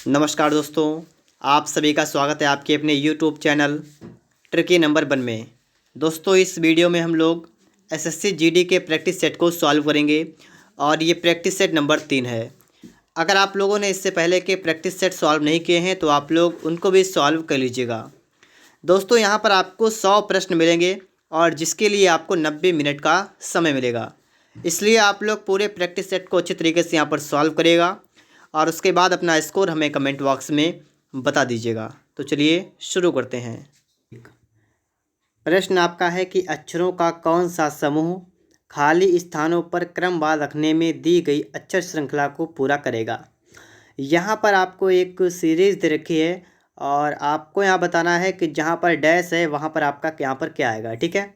नमस्कार दोस्तों, आप सभी का स्वागत है आपके अपने यूट्यूब चैनल ट्रिकी नंबर 1 में। दोस्तों, इस वीडियो में हम लोग एसएससी जीडी के प्रैक्टिस सेट को सॉल्व करेंगे और ये प्रैक्टिस सेट नंबर 3 है। अगर आप लोगों ने इससे पहले के प्रैक्टिस सेट सॉल्व नहीं किए हैं तो आप लोग उनको भी सॉल्व कर लीजिएगा। दोस्तों, यहाँ पर आपको 100 प्रश्न मिलेंगे और जिसके लिए आपको 90 मिनट का समय मिलेगा। इसलिए आप लोग पूरे प्रैक्टिस सेट को अच्छी तरीके से यहाँ पर सॉल्व करिएगा और उसके बाद अपना स्कोर हमें कमेंट बॉक्स में बता दीजिएगा। तो चलिए शुरू करते हैं। प्रश्न आपका है कि अक्षरों का कौन सा समूह खाली स्थानों पर क्रमवार रखने में दी गई अक्षर श्रृंखला को पूरा करेगा। यहाँ पर आपको एक सीरीज़ दे रखी है और आपको यहाँ बताना है कि जहाँ पर डैश है वहाँ पर आपका यहाँ पर क्या आएगा। ठीक है,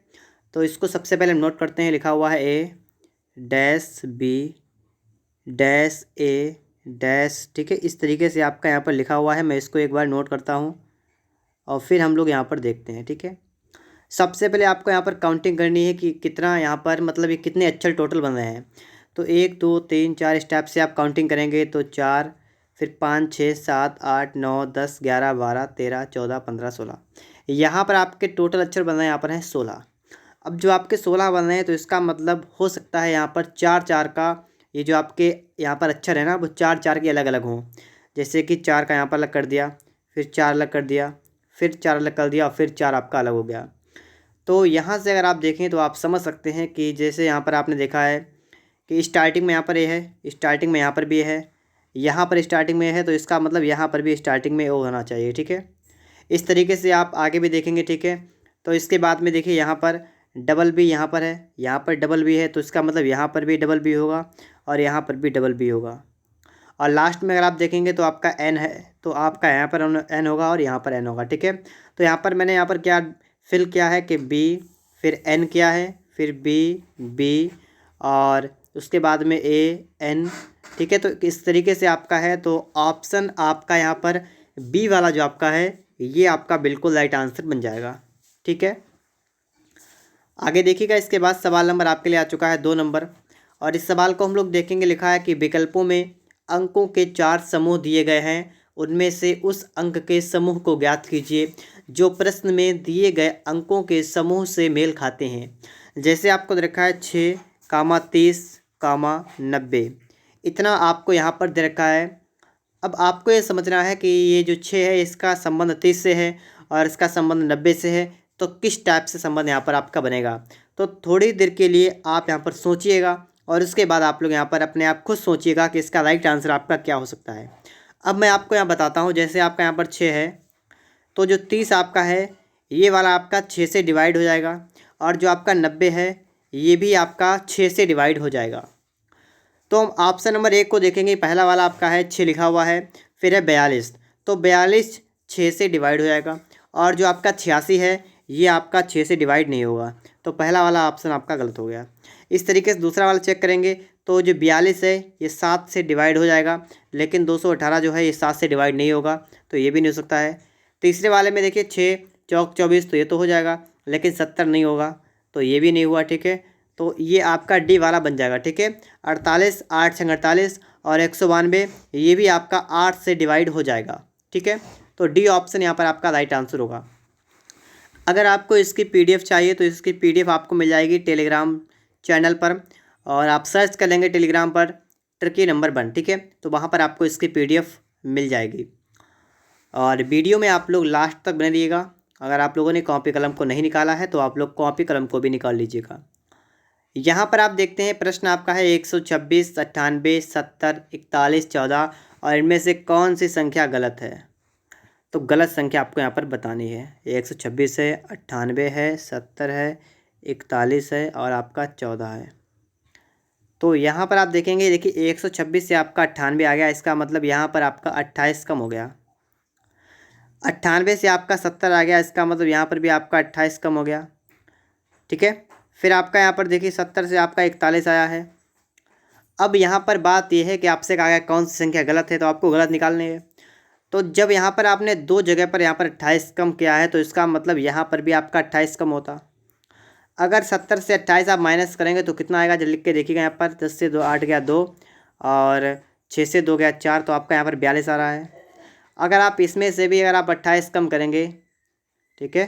तो इसको सबसे पहले हम नोट करते हैं। लिखा हुआ है ए डैश बी डैश ए डैश। ठीक है, इस तरीके से आपका यहाँ पर लिखा हुआ है। मैं इसको एक बार नोट करता हूँ और फिर हम लोग यहाँ पर देखते हैं। ठीक है, सबसे पहले आपको यहाँ पर काउंटिंग करनी है कि कितना यहाँ पर मतलब ये कितने अक्षर टोटल बन रहे हैं। तो 1 2 3 4 स्टेप से आप काउंटिंग करेंगे तो 4, फिर 5 6 7 8 9 10 11 12 13 14 15 16। यहाँ पर आपके टोटल अक्षर बन रहे हैं यहाँ पर हैं 16। अब जो आपके 16 बन रहे हैं तो इसका मतलब हो सकता है यहाँ पर 4 4 का ये जो आपके यहाँ पर अक्षर है ना वो 4 4 के अलग अलग हों। जैसे कि 4 का यहाँ पर अलग कर दिया, फिर 4 अलग कर दिया, फिर 4 अलग कर दिया और फिर 4 आपका अलग हो गया। तो यहाँ से अगर आप देखें तो आप समझ सकते हैं कि जैसे यहाँ पर आपने देखा है कि स्टार्टिंग में यहाँ पर ए है, स्टार्टिंग में यहाँ पर भी है, यहाँ पर स्टार्टिंग में है, तो इसका मतलब यहाँ पर भी स्टार्टिंग में ओ होना चाहिए। ठीक है, इस तरीके से आप आगे भी देखेंगे। ठीक है, तो इसके बाद में देखिए यहाँ पर डबल बी यहाँ पर है, यहाँ पर डबल बी है, तो इसका मतलब यहाँ पर भी डबल बी होगा और यहाँ पर भी डबल बी होगा। और लास्ट में अगर आप देखेंगे तो आपका एन है, तो आपका यहाँ पर एन होगा और यहाँ पर एन होगा। ठीक है, तो यहाँ पर मैंने यहाँ पर क्या फिल किया है कि बी, फिर एन किया है, फिर बी बी और उसके बाद में ए एन। ठीक है, तो इस तरीके से आपका है। तो ऑप्शन आपका यहाँ पर बी वाला जो आपका है ये आपका बिल्कुल राइट आंसर बन जाएगा। ठीक है, आगे देखिएगा। इसके बाद सवाल नंबर आपके लिए आ चुका है 2 नंबर और इस सवाल को हम लोग देखेंगे। लिखा है कि विकल्पों में अंकों के 4 समूह दिए गए हैं, उनमें से उस अंक के समूह को ज्ञात कीजिए जो प्रश्न में दिए गए अंकों के समूह से मेल खाते हैं। जैसे आपको दे रखा है 6, 30, 90। इतना आपको यहाँ पर दे रखा है। अब आपको ये समझना है कि ये जो 6 है इसका संबंध 30 से है और इसका संबंध 90 से है, तो किस टाइप से संबंध यहाँ पर आपका बनेगा। तो थोड़ी देर के लिए आप यहाँ पर सोचिएगा और उसके बाद आप लोग यहाँ पर अपने आप खुद सोचिएगा कि इसका राइट आंसर आपका क्या हो सकता है। अब मैं आपको यहाँ बताता हूँ। जैसे आपका यहाँ पर 6 है तो जो 30 आपका है ये वाला आपका 6 से डिवाइड हो जाएगा और जो आपका 90 है ये भी आपका 6 से डिवाइड हो जाएगा। तो हम ऑप्शन नंबर 1 को देखेंगे। पहला वाला आपका है 6 लिखा हुआ है, फिर है 42, तो 42 6 से डिवाइड हो जाएगा और जो आपका 86 है ये आपका 6 से डिवाइड नहीं होगा, तो पहला वाला ऑप्शन आपका गलत हो गया। इस तरीके से दूसरा वाला चेक करेंगे तो जो 42 है ये 7 से डिवाइड हो जाएगा, लेकिन 218 जो है ये 7 से डिवाइड नहीं होगा, तो ये भी नहीं हो सकता है। तीसरे वाले में देखिए 6 चौक 24, तो ये तो हो जाएगा, लेकिन 70 नहीं होगा, तो ये भी नहीं हुआ। ठीक है, तो ये आपका डी वाला बन जाएगा। ठीक है, 48 8 छंग 48 और 192 ये भी आपका 8 से डिवाइड हो जाएगा। ठीक है, तो डी ऑप्शन यहाँ पर आपका राइट आंसर होगा। अगर आपको इसकी पीडीएफ चाहिए तो इसकी पीडीएफ आपको मिल जाएगी टेलीग्राम चैनल पर, और आप सर्च कर लेंगे टेलीग्राम पर ट्रिकी नंबर 1। ठीक है, तो वहाँ पर आपको इसकी पीडीएफ मिल जाएगी। और वीडियो में आप लोग लास्ट तक बने रहिएगा। अगर आप लोगों ने कॉपी कलम को नहीं निकाला है तो आप लोग कॉपी कलम को भी निकाल लीजिएगा। यहाँ पर आप देखते हैं प्रश्न आपका है 126, 98, 70, 41, 14 और इनमें से कौन सी संख्या गलत है। तो गलत संख्या आपको यहाँ पर बतानी है। 126 है, 98 है, 70 है, 41 है और आपका 14 है। तो यहाँ पर आप देखेंगे, देखिए 126 से आपका 98 आ गया, इसका मतलब यहाँ पर आपका 28 कम हो गया। 98 से आपका 70 आ गया, इसका मतलब यहाँ पर भी आपका 28 कम हो गया। ठीक है, फिर आपका यहाँ पर देखिए 70 से आपका 41 आया है। अब यहाँ पर बात यह है कि आपसे कहा गया कौन सी संख्या गलत है, तो आपको गलत निकालनी है। तो जब यहाँ पर आपने 2 जगह पर यहाँ पर 28 कम किया है, तो इसका मतलब यहाँ पर भी आपका 28 कम होता। अगर 70 से 28 आप माइनस करेंगे तो कितना आएगा, जब लिख के देखिएगा। यहाँ पर 10 से 2 8 गया 2 और 6 से 2 गया 4, तो आपका यहाँ पर 42 आ रहा है। अगर आप इसमें से भी अगर आप 28 कम करेंगे, ठीक है,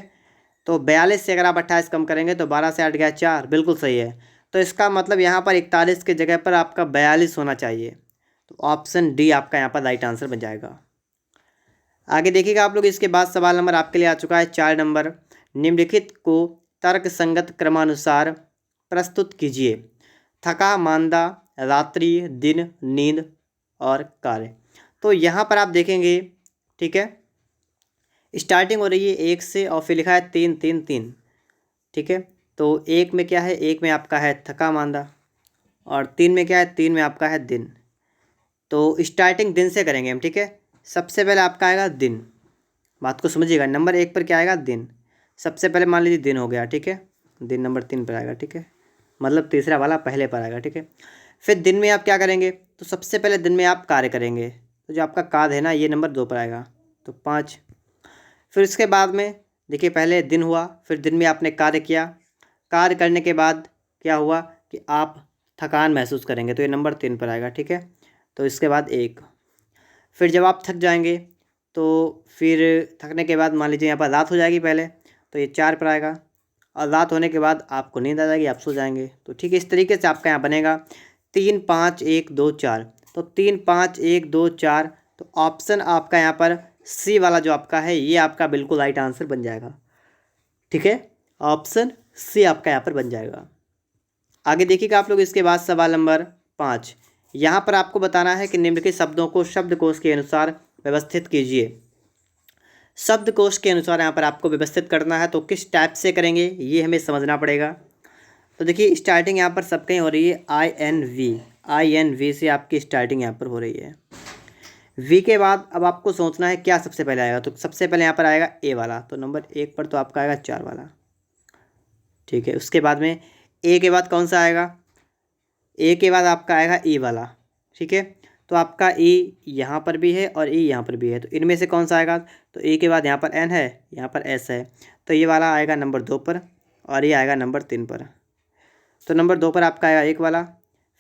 तो 42 से अगर आप 28 कम करेंगे तो 12 से 8 गया 4, बिल्कुल सही है। तो इसका मतलब यहाँ पर 41 के जगह पर आपका 42 होना चाहिए। तो ऑप्शन डी आपका यहाँ पर राइट आंसर बन जाएगा। आगे देखिएगा आप लोग, इसके बाद सवाल नंबर आपके लिए आ चुका है 4 नंबर। निम्नलिखित को तर्क संगत क्रमानुसार प्रस्तुत कीजिए। थका, मांदा, रात्रि, दिन, नींद और कार्य। तो यहाँ पर आप देखेंगे, ठीक है, स्टार्टिंग हो रही है 1 से और फिर लिखा है 3 3 3, ठीक है। तो 1 में क्या है, 1 में आपका है थका मांदा, और 3 में क्या है, 3 में आपका है दिन। तो स्टार्टिंग दिन से करेंगे हम, ठीक है। सबसे पहले आपका आएगा दिन, बात को समझिएगा। नंबर 1 पर क्या आएगा, दिन। सबसे पहले मान लीजिए दिन हो गया, ठीक है। दिन नंबर 3 पर आएगा, ठीक है, मतलब तीसरा वाला पहले पर आएगा, ठीक है। फिर दिन में आप क्या करेंगे, तो सबसे पहले दिन में आप कार्य करेंगे, तो जो आपका कार्य है ना, ये नंबर 2 पर आएगा, तो 5। फिर इसके बाद में देखिए, पहले दिन हुआ, फिर दिन में आपने कार्य किया, कार्य करने के बाद क्या हुआ कि आप थकान महसूस करेंगे, तो ये नंबर 3 पर आएगा, ठीक है। तो इसके बाद 1। फिर जब आप थक जाएंगे तो फिर थकने के बाद मान लीजिए यहाँ पर रात हो जाएगी पहले, तो ये 4 पर आएगा, और रात होने के बाद आपको नींद आ जाएगी, आप सो जाएंगे। तो ठीक है, इस तरीके से आपका यहाँ बनेगा 3 5 1 2 4। तो 3 5 1 2 4, तो ऑप्शन आपका यहाँ पर सी वाला जो आपका है, ये आपका बिल्कुल राइट आंसर बन जाएगा, ठीक है। ऑप्शन सी आपका यहाँ पर बन जाएगा। आगे देखिएगा आप लोग, इसके बाद सवाल नंबर 5। यहाँ पर आपको बताना है कि निम्नलिखित शब्दों को शब्दकोश के अनुसार व्यवस्थित कीजिए। शब्दकोश के अनुसार यहाँ पर आपको व्यवस्थित करना है, तो किस टाइप से करेंगे ये हमें समझना पड़ेगा। तो देखिए, स्टार्टिंग यहाँ पर सबके हो रही है आई एन वी से आपकी स्टार्टिंग यहाँ पर हो रही है। वी के बाद अब आपको सोचना है क्या सबसे पहले आएगा, तो सबसे पहले यहाँ पर आएगा ए वाला, तो नंबर 1 पर तो आपका आएगा 4 वाला, ठीक है। उसके बाद में ए के बाद कौन सा आएगा, ए के बाद आपका आएगा ई वाला, ठीक है। तो आपका ई यहाँ पर भी है और ई यहाँ पर भी है, तो इनमें से कौन सा आएगा, तो ए के बाद यहाँ पर एन है, यहाँ पर एस है, तो ये वाला आएगा नंबर 2 पर, और ये आएगा नंबर 3 पर। तो नंबर 2 पर आपका आएगा 1 वाला,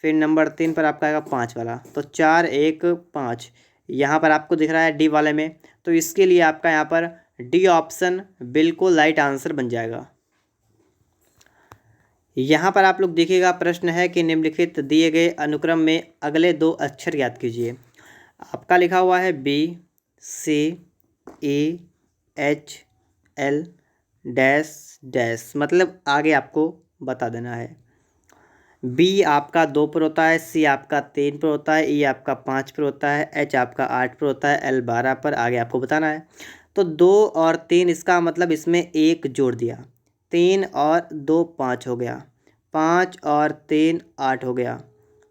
फिर नंबर 3 पर आपका आएगा 5 वाला, तो 4 1 5 यहाँ पर आपको दिख रहा है डी वाले में। तो इसके लिए आपका यहाँ पर डी ऑप्शन बिल्कुल राइट आंसर बन जाएगा। यहाँ पर आप लोग देखिएगा, प्रश्न है कि निम्नलिखित दिए गए अनुक्रम में अगले 2 अक्षर याद कीजिए। आपका लिखा हुआ है B C E H L dash dash, मतलब आगे आपको बता देना है। बी आपका 2 पर होता है, सी आपका 3 पर होता है, ई आपका 5 पर होता है, एच आपका 8 पर होता है, एल 12 पर, आगे आपको बताना है। तो 2 और 3, इसका मतलब इसमें 1 जोड़ दिया, 3 और 2 5 हो गया, 5 और 3 8 हो गया,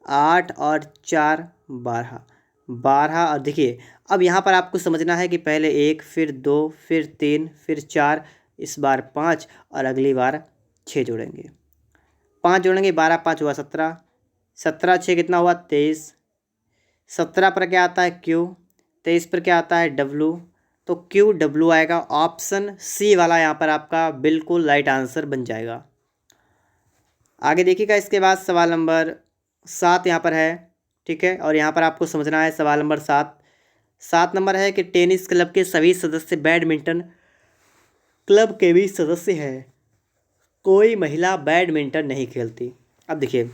8 और 4 12, 12। और देखिए, अब यहाँ पर आपको समझना है कि पहले 1 फिर 2 फिर 3 फिर 4, इस बार 5 और अगली बार 6 जोड़ेंगे। 5 जोड़ेंगे, 12 5 हुआ 17, 17 6 कितना हुआ 23, 17 पर क्या आता है क्यू, 23 पर क्या आता है डब्लू, तो क्यू डब्लू आएगा। ऑप्शन सी वाला यहाँ पर आपका बिल्कुल राइट आंसर बन जाएगा। आगे देखिएगा, इसके बाद सवाल नंबर 7 यहाँ पर है, ठीक है, और यहाँ पर आपको समझना है सवाल नंबर 7 नंबर है कि टेनिस क्लब के सभी सदस्य बैडमिंटन क्लब के भी सदस्य हैं, कोई महिला बैडमिंटन नहीं खेलती। अब देखिए,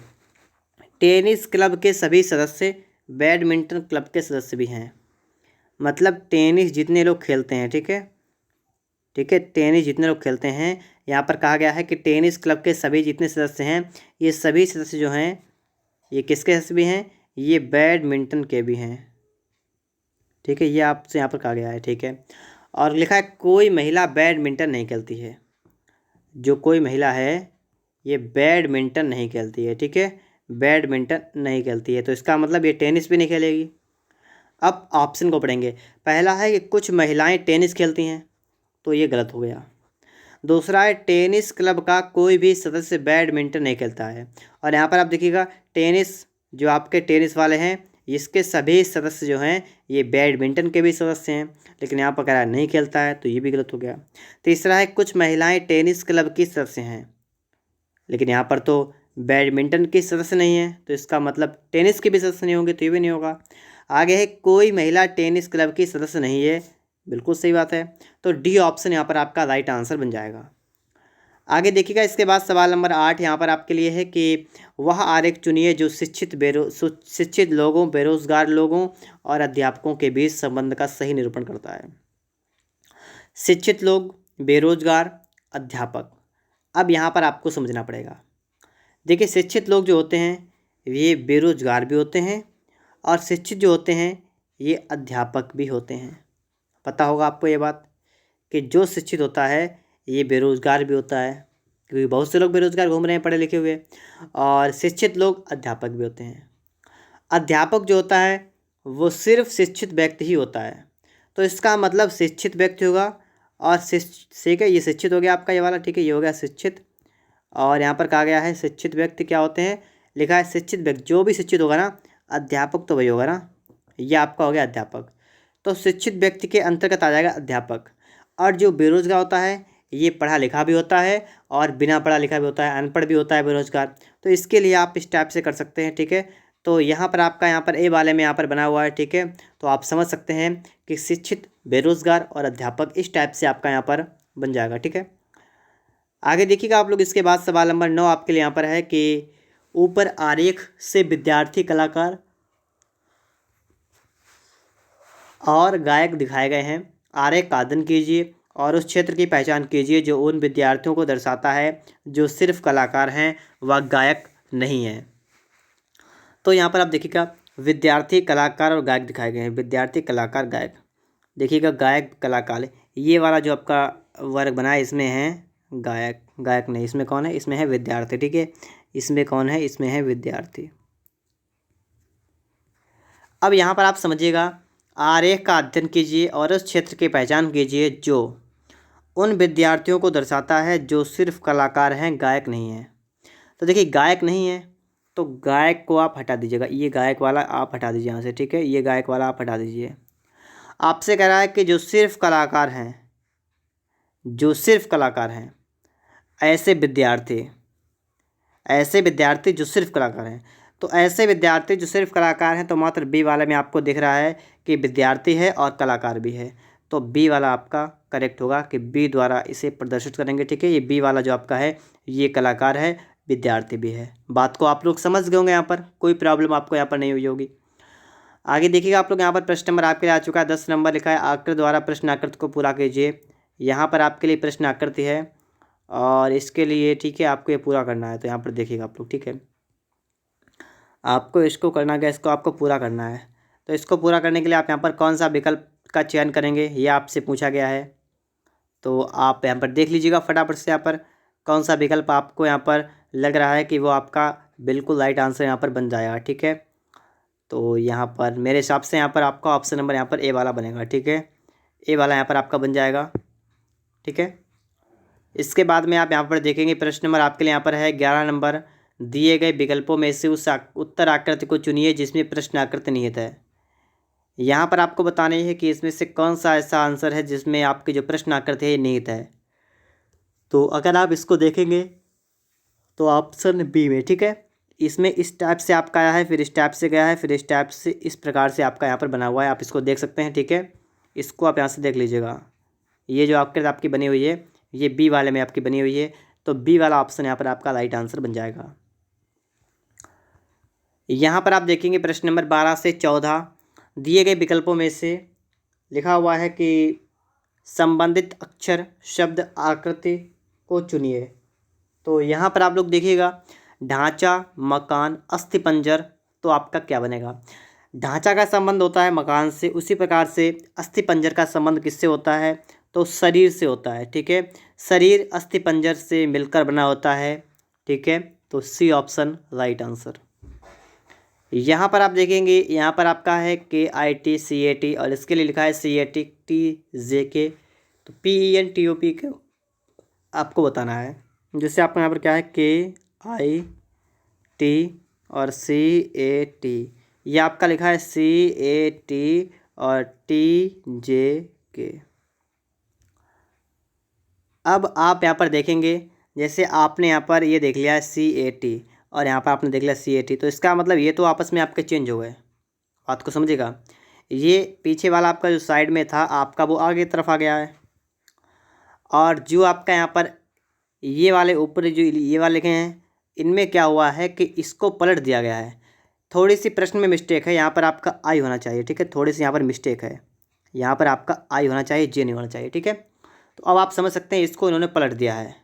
टेनिस क्लब के सभी सदस्य बैडमिंटन क्लब के सदस्य भी हैं, मतलब टेनिस जितने लोग खेलते हैं, ठीक है, ठीक है, टेनिस जितने लोग खेलते हैं, यहाँ पर कहा गया है कि टेनिस क्लब के सभी जितने सदस्य हैं, ये सभी सदस्य जो हैं, ये किसके सदस्य भी हैं, ये बैडमिंटन के भी हैं, ठीक है, ये आपसे यहाँ पर कहा गया है, ठीक है। और लिखा है कोई महिला बैडमिंटन नहीं खेलती है, जो कोई महिला है ये बैडमिंटन नहीं खेलती है, ठीक है, बैडमिंटन नहीं खेलती है, तो इसका मतलब ये टेनिस भी नहीं खेलेगी। अब ऑप्शन को पढ़ेंगे। पहला है कि कुछ महिलाएं टेनिस खेलती हैं, तो ये गलत हो गया। दूसरा है टेनिस क्लब का कोई भी सदस्य बैडमिंटन नहीं खेलता है, और यहाँ पर आप देखिएगा टेनिस, जो आपके टेनिस वाले हैं, इसके सभी सदस्य जो हैं ये बैडमिंटन के भी सदस्य हैं, लेकिन यहाँ पर कह रहा है नहीं खेलता है, तो ये भी गलत हो गया। तीसरा है कुछ महिलाएं टेनिस क्लब की सदस्य हैं, लेकिन यहाँ पर तो बैडमिंटन की सदस्य नहीं है, तो इसका मतलब टेनिस के भी सदस्य नहीं होंगे, तो ये भी नहीं होगा। आगे है कोई महिला टेनिस क्लब की सदस्य नहीं है, बिल्कुल सही बात है। तो डी ऑप्शन यहाँ पर आपका राइट आंसर बन जाएगा। आगे देखिएगा, इसके बाद सवाल नंबर 8 यहाँ पर आपके लिए है कि वह आरेख चुनिए जो शिक्षित लोगों, बेरोजगार लोगों और अध्यापकों के बीच संबंध का सही निरूपण करता है। शिक्षित लोग, बेरोजगार, अध्यापक। अब यहाँ पर आपको समझना पड़ेगा। देखिए, शिक्षित लोग जो होते हैं ये बेरोजगार भी होते हैं और शिक्षित जो होते हैं ये अध्यापक भी होते हैं। पता होगा आपको ये बात कि जो शिक्षित होता है ये बेरोजगार भी होता है, क्योंकि बहुत से लोग बेरोजगार घूम रहे हैं पढ़े लिखे हुए, और शिक्षित लोग अध्यापक भी होते हैं। अध्यापक जो होता है वो सिर्फ शिक्षित व्यक्ति ही होता है। तो इसका मतलब शिक्षित व्यक्ति होगा और ठीक है, ये शिक्षित हो गया आपका ये वाला, ठीक है, ये हो गया शिक्षित। और यहाँ पर कहा गया है शिक्षित व्यक्ति क्या होते हैं, लिखा है शिक्षित व्यक्ति, जो भी शिक्षित होगा ना, अध्यापक तो वही होगा ना, ये आपका हो गया अध्यापक। तो शिक्षित व्यक्ति के अंतर्गत आ जाएगा अध्यापक। और जो बेरोजगार होता है ये पढ़ा लिखा भी होता है और बिना पढ़ा लिखा भी होता है, अनपढ़ भी होता है बेरोजगार। तो इसके लिए आप इस टाइप से कर सकते हैं, ठीक है। तो यहाँ पर आपका यहाँ पर ए वाले में यहाँ पर बना हुआ है, ठीक है। तो आप समझ सकते हैं कि शिक्षित, बेरोजगार और अध्यापक, इस टाइप से आपका यहाँ पर बन जाएगा, ठीक है। आगे देखिएगा आप लोग, इसके बाद सवाल नंबर 9 आपके लिए यहाँ पर है कि ऊपर आरेख से विद्यार्थी, कलाकार और गायक दिखाए गए हैं। आरेख का अध्ययन कीजिए और उस क्षेत्र की पहचान कीजिए जो उन विद्यार्थियों को दर्शाता है जो सिर्फ कलाकार हैं व गायक नहीं हैं। तो यहाँ पर आप देखिएगा विद्यार्थी, कलाकार और गायक दिखाए गए हैं। विद्यार्थी, कलाकार, गायक। देखिएगा गायक, कलाकार, ये वाला जो आपका वर्ग बना है इसमें है गायक, गायक नहीं, इसमें कौन है, इसमें है विद्यार्थी, ठीक है। इसमें कौन है, इसमें है विद्यार्थी। अब यहाँ पर आप समझिएगा, आरेख का अध्ययन कीजिए और उस क्षेत्र की पहचान कीजिए जो उन विद्यार्थियों को दर्शाता है जो सिर्फ कलाकार हैं, गायक नहीं हैं। तो देखिए गायक नहीं है तो गायक को आप हटा दीजिएगा, ये गायक वाला आप हटा दीजिए यहाँ से, ठीक है, ये गायक वाला आप हटा दीजिए। आपसे कह रहा है कि जो सिर्फ कलाकार हैं, जो सिर्फ कलाकार हैं, ऐसे विद्यार्थी, ऐसे विद्यार्थी जो सिर्फ कलाकार हैं। तो ऐसे विद्यार्थी जो सिर्फ कलाकार हैं, तो मात्र बी वाले में आपको दिख रहा है कि विद्यार्थी है और कलाकार भी है। तो बी वाला आपका करेक्ट होगा कि बी द्वारा इसे प्रदर्शित करेंगे, ठीक है। ये बी वाला जो आपका है ये कलाकार है, विद्यार्थी भी है। बात को आप लोग समझ गए होंगे, यहाँ पर कोई प्रॉब्लम आपको यहाँ पर नहीं हुई होगी। आगे देखिएगा आप लोग, यहाँ पर प्रश्न नंबर आपके लिए आ चुका है, 10 नंबर लिखा है, आकृति द्वारा प्रश्न आकृति को पूरा कीजिए। यहाँ पर आपके लिए प्रश्न आकृति है और इसके लिए, ठीक है, आपको ये पूरा करना है। तो यहाँ पर देखिएगा आप लोग, ठीक है, आपको इसको करना क्या, इसको आपको पूरा करना है। तो इसको पूरा करने के लिए आप यहाँ पर कौन सा विकल्प का चयन करेंगे ये आपसे पूछा गया है। तो आप यहाँ पर देख लीजिएगा फटाफट से, यहाँ पर कौन सा विकल्प आपको यहाँ पर लग रहा है कि वो आपका बिल्कुल राइट आंसर यहाँ पर बन जाएगा, ठीक है। तो यहाँ पर मेरे हिसाब से यहाँ पर आपका ऑप्शन नंबर यहाँ पर ए वाला बनेगा, ठीक है। ए वाला यहाँ पर आपका बन जाएगा, ठीक है। इसके बाद में आप यहाँ पर देखेंगे प्रश्न नंबर आपके लिए यहाँ पर है 11 नंबर, दिए गए विकल्पों में से उस उत्तर आकृति को चुनिए जिसमें प्रश्न आकृति निहित है। यहाँ पर आपको बताना है कि इसमें से कौन सा ऐसा आंसर है जिसमें आपकी जो प्रश्न आकृति है ये निहित है। तो अगर आप इसको देखेंगे तो ऑप्शन बी में, ठीक है, इसमें इस टाइप से आपका आया है, फिर इस टाइप से गया है, फिर इस टाइप से, इस प्रकार से आपका यहाँ पर बना हुआ है। आप इसको देख सकते हैं, ठीक है, इसको आप यहाँ से देख लीजिएगा। ये जो आकृति आपकी बनी हुई है ये बी वाले में आपकी बनी हुई है। तो बी वाला ऑप्शन यहाँ पर आपका राइट आंसर बन जाएगा। यहाँ पर आप देखेंगे प्रश्न नंबर 12 से 14, दिए गए विकल्पों में से लिखा हुआ है कि संबंधित अक्षर, शब्द, आकृति को चुनिए। तो यहाँ पर आप लोग देखिएगा ढांचा, मकान, अस्थिपंजर, तो आपका क्या बनेगा। ढांचा का संबंध होता है मकान से, उसी प्रकार से अस्थिपंजर का संबंध किससे होता है, तो शरीर से होता है, ठीक है। शरीर अस्थिपंजर से मिलकर बना होता है, ठीक है। तो सी ऑप्शन राइट आंसर। यहाँ पर आप देखेंगे यहाँ पर आपका है KIT CAT और इसके लिए लिखा है CAT-TJK। तो PENTOP को आपको बताना है। जैसे आपको यहाँ पर क्या है KIT और CAT, ये आपका लिखा है CAT और TJK। अब आप यहाँ पर देखेंगे जैसे आपने यहाँ पर ये देख लिया है CAT और यहाँ पर आपने देख लिया CAT, तो इसका मतलब ये तो आपस में आपके चेंज हो गए, बात को समझिएगा। ये पीछे वाला आपका जो साइड में था आपका वो आगे की तरफ आ गया है, और जो आपका यहाँ पर ये वाले ऊपर जो ये वाले लिखे हैं इनमें क्या हुआ है कि इसको पलट दिया गया है। थोड़ी सी प्रश्न में मिस्टेक है, यहाँ पर आपका आई होना चाहिए, ठीक है। थोड़ी सी यहाँ पर मिस्टेक है, यहाँ पर आपका आई होना चाहिए, जे नहीं होना चाहिए, ठीक है। तो अब आप समझ सकते हैं इसको इन्होंने पलट दिया है।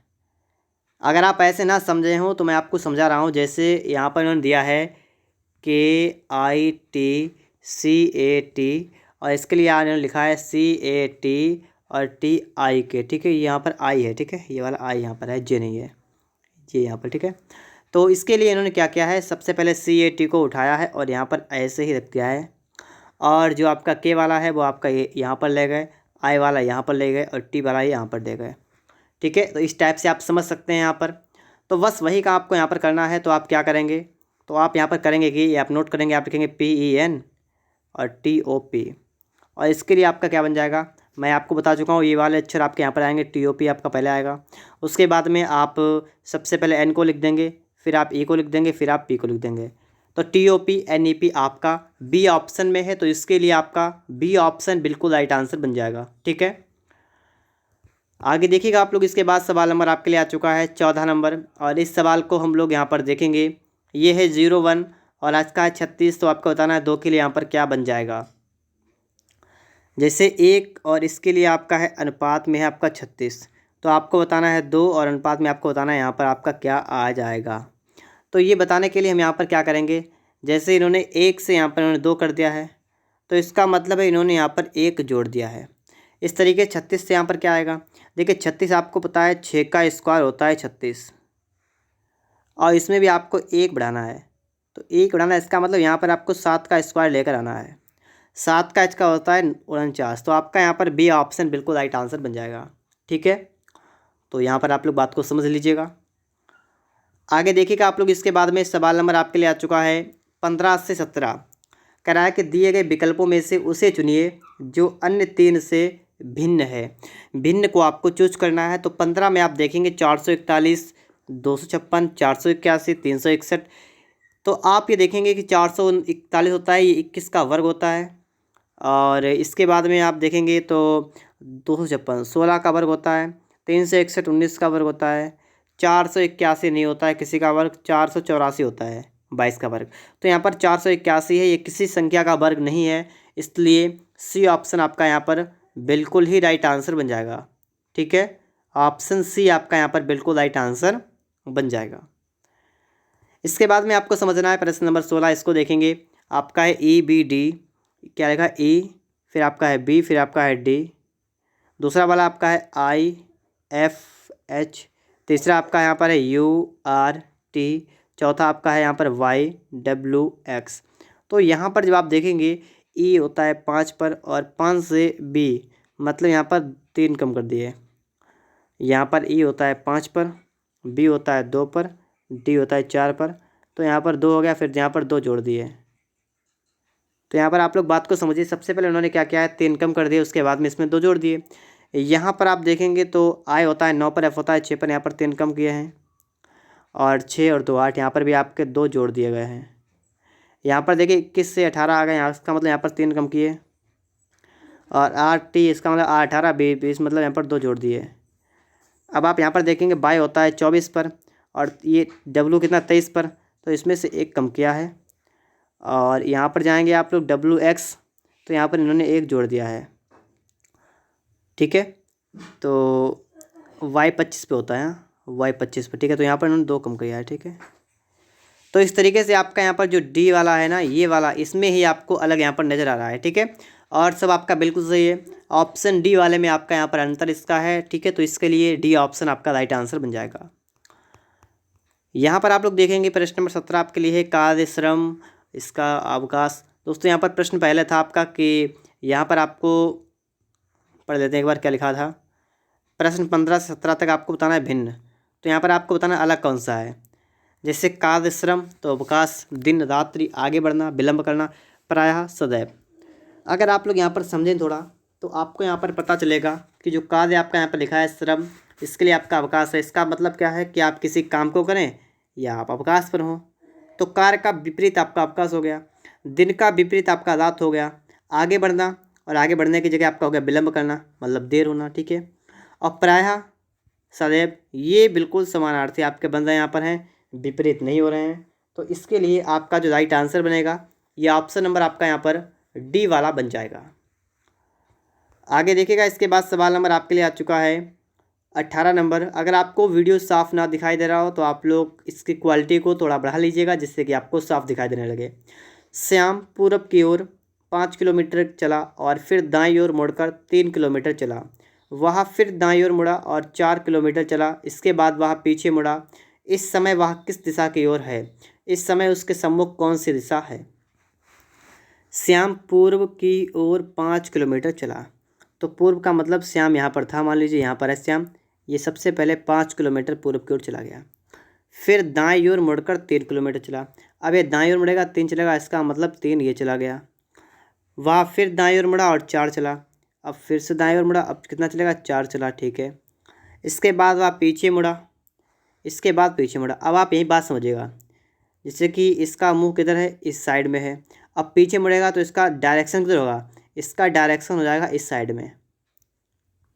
अगर आप ऐसे ना समझे हों तो मैं आपको समझा रहा हूँ। जैसे यहाँ पर इन्होंने दिया है KITCAT और इसके लिए इन्होंने लिखा है CAT और TIK, ठीक है। यहाँ पर आई है, ठीक है, ये वाला आई यहाँ पर है, जे नहीं है, ये यहाँ पर, ठीक है। तो इसके लिए इन्होंने क्या किया है, सबसे पहले CAT को उठाया है और यहाँ पर ऐसे ही रख दिया है, और जो आपका K वाला है वो आपका ये यहाँ पर ले गए, I वाला यहाँ पर ले गए और T वाला यहाँ पर दे गए, ठीक है। तो इस टाइप से आप समझ सकते हैं यहाँ पर। तो बस वही का आपको यहाँ पर करना है। तो आप क्या करेंगे, तो आप यहाँ पर करेंगे कि ये आप नोट करेंगे, आप लिखेंगे PEN और TOP, और इसके लिए आपका क्या बन जाएगा, मैं आपको बता चुका हूँ। ये वाले अक्षर आपके यहाँ पर आएंगे, TOP आपका पहले आएगा, उसके बाद में आप सबसे पहले N को लिख देंगे, फिर आप E को लिख देंगे, फिर आप P को लिख देंगे। तो TOP NEP आपका बी ऑप्शन में है, तो इसके लिए आपका बी ऑप्शन बिल्कुल राइट आंसर बन जाएगा, ठीक है। आगे देखिएगा आप लोग, इसके बाद सवाल नंबर आपके लिए आ चुका है 14 नंबर, और इस सवाल को हम लोग यहाँ पर देखेंगे। ये है 01 और आज का है 36, तो आपको बताना है 2 के लिए यहाँ पर क्या बन जाएगा। जैसे 1 और इसके लिए आपका है अनुपात में है आपका 36, तो आपको बताना है 2 और अनुपात में आपको बताना है यहाँ पर आपका क्या आ जाएगा। तो ये बताने के लिए हम यहाँ पर क्या करेंगे, जैसे इन्होंने 1 से यहाँ पर इन्होंने 2 कर दिया है, तो इसका मतलब है इन्होंने यहाँ पर 1 जोड़ दिया है। इस तरीके 36 से यहाँ पर क्या आएगा, देखिए 36 आपको पता है 6 का स्क्वायर होता है 36, और इसमें भी आपको 1 बढ़ाना है, तो 1 बढ़ाना है, इसका मतलब यहाँ पर आपको 7 का स्क्वायर लेकर आना है। 7 का इसका होता है 49, तो आपका यहाँ पर बी ऑप्शन बिल्कुल राइट आंसर बन जाएगा, ठीक है। तो यहाँ पर आप लोग बात को समझ लीजिएगा। आगे देखिएगा आप लोग, इसके बाद में सवाल नंबर आपके लिए आ चुका है 15 से 17। कह रहा है कि दिए गए विकल्पों में से उसे चुनिए जो अन्य 3 से भिन्न है। भिन्न को आपको चूज करना है। तो 15 में आप देखेंगे 441, 256, 481, 361। तो आप ये देखेंगे कि 441 होता है, ये 21 का वर्ग होता है, और इसके बाद में आप देखेंगे तो 256 16 का वर्ग होता है, 361 19 का वर्ग होता है, 481 नहीं होता है किसी का वर्ग, 484 होता है 22 का वर्ग। तो यहाँ पर 481 है, ये किसी संख्या का वर्ग नहीं है, इसलिए सी ऑप्शन आपका यहाँ पर बिल्कुल ही राइट आंसर बन जाएगा, ठीक है। ऑप्शन सी आपका यहाँ पर बिल्कुल राइट आंसर बन जाएगा। इसके बाद में आपको समझना है प्रश्न नंबर 16, इसको देखेंगे। आपका है EBD, क्या लिखा E, फिर आपका है B, फिर आपका है D, दूसरा वाला आपका है IFH, तीसरा आपका यहाँ पर है URT, चौथा आपका है यहाँ पर YWX। तो यहाँ पर जब आप देखेंगे E होता है 5 पर, और 5 से B मतलब यहाँ पर 3 कम कर दिए। यहाँ पर E होता है 5 पर, B होता है 2 पर, D होता है 4 पर, तो यहाँ पर 2 हो गया, फिर यहाँ पर 2 जोड़ दिए। तो यहाँ पर आप लोग बात को समझिए। सबसे पहले उन्होंने क्या किया है, 3 कम कर दिए, उसके बाद में इसमें 2 जोड़ दिए। यहाँ पर आप देखेंगे तो I होता है 9 पर, F होता है 6 पर, यहाँ पर 3 कम किए हैं, और 6 और 2 8, यहाँ पर भी आपके 2 जोड़ दिए गए हैं। यहाँ पर देखिए 21 से 18 आ गए, यहाँ इसका मतलब यहाँ पर 3 कम किए, और RT इसका मतलब 18 20 मतलब यहाँ पर 2 जोड़ दिए। अब आप यहाँ पर देखेंगे Y होता है 24 पर, और ये W कितना 23 पर, तो इसमें से 1 कम किया है। और यहाँ पर जाएंगे आप लोग WX, तो यहाँ पर इन्होंने 1 जोड़ दिया है, ठीक है। तो Y 25 पे होता है, Y 25 पे, ठीक है। तो यहाँ पर इन्होंने 2 कम किया है, ठीक है। तो इस तरीके से आपका यहाँ पर जो D वाला है ना, ये वाला, इसमें ही आपको अलग यहाँ पर नज़र आ रहा है, ठीक है। और सब आपका बिल्कुल सही है। ऑप्शन D वाले में आपका यहाँ पर अंतर इसका है, ठीक है। तो इसके लिए D ऑप्शन आपका राइट आंसर बन जाएगा। यहाँ पर आप लोग देखेंगे प्रश्न नंबर 17 आपके लिए है कार्य श्रम इसका अवकाश। दोस्तों यहाँ पर प्रश्न पहले था आपका कि यहाँ पर आपको पढ़ लेते हैं एक बार क्या लिखा था। प्रश्न 15 से 17 तक आपको बताना है भिन्न, तो यहाँ पर आपको बताना अलग कौन सा है। जैसे कार्य श्रम, तो अवकाश, दिन रात्रि, आगे बढ़ना, विलंब करना, प्रायः, सदैव। अगर आप लोग यहाँ पर समझें थोड़ा, तो आपको यहाँ पर पता चलेगा कि जो कार्य आपका यहाँ पर लिखा है श्रम, इसके लिए आपका अवकाश है। इसका मतलब क्या है कि आप किसी काम को करें या आप अवकाश पर हों, तो कार्य का विपरीत आपका अवकाश हो गया। दिन का विपरीत आपका रात हो गया। आगे बढ़ना, और आगे बढ़ने की जगह आपका हो गया विलंब करना, मतलब देर होना, ठीक है। और प्रायः, सदैव, ये बिल्कुल समानार्थी आपके बन रहे हैं, यहाँ पर हैं, विपरीत नहीं हो रहे हैं। तो इसके लिए आपका जो राइट आंसर बनेगा ये ऑप्शन नंबर आपका यहाँ पर डी वाला बन जाएगा। आगे देखिएगा, इसके बाद सवाल नंबर आपके लिए आ चुका है 18 नंबर। अगर आपको वीडियो साफ ना दिखाई दे रहा हो तो आप लोग इसकी क्वालिटी को थोड़ा बढ़ा लीजिएगा, जिससे कि आपको साफ दिखाई देने लगे। श्याम पूरब की ओर 5 किलोमीटर चला और फिर दाईं ओर मुड़कर 3 किलोमीटर चला। वह फिर दाईं ओर मुड़ा और 4 किलोमीटर चला। इसके बाद वह पीछे मुड़ा। इस समय वह किस दिशा की ओर है? इस समय उसके सम्मुख कौन सी दिशा है? श्याम पूर्व की ओर 5 किलोमीटर चला। तो पूर्व का मतलब श्याम यहाँ पर था, मान लीजिए यहाँ पर है श्याम, ये सबसे पहले 5 किलोमीटर पूर्व की ओर चला गया। फिर दाईं ओर मुड़कर 3 किलोमीटर चला। अब ये दाईं ओर मुड़ेगा 3 चलेगा, इसका मतलब 3 ये चला गया। वह फिर दाईं ओर मुड़ा और 4 चला। अब फिर से दाईं ओर मुड़ा, अब कितना चलेगा? 4 चला, ठीक है। इसके बाद वह पीछे मुड़ा, इसके बाद पीछे मुड़ा। अब आप यही बात समझिएगा, जैसे कि इसका मुंह किधर है? इस साइड में है। अब पीछे मुड़ेगा तो इसका डायरेक्शन किधर होगा? इसका डायरेक्शन हो जाएगा इस साइड में,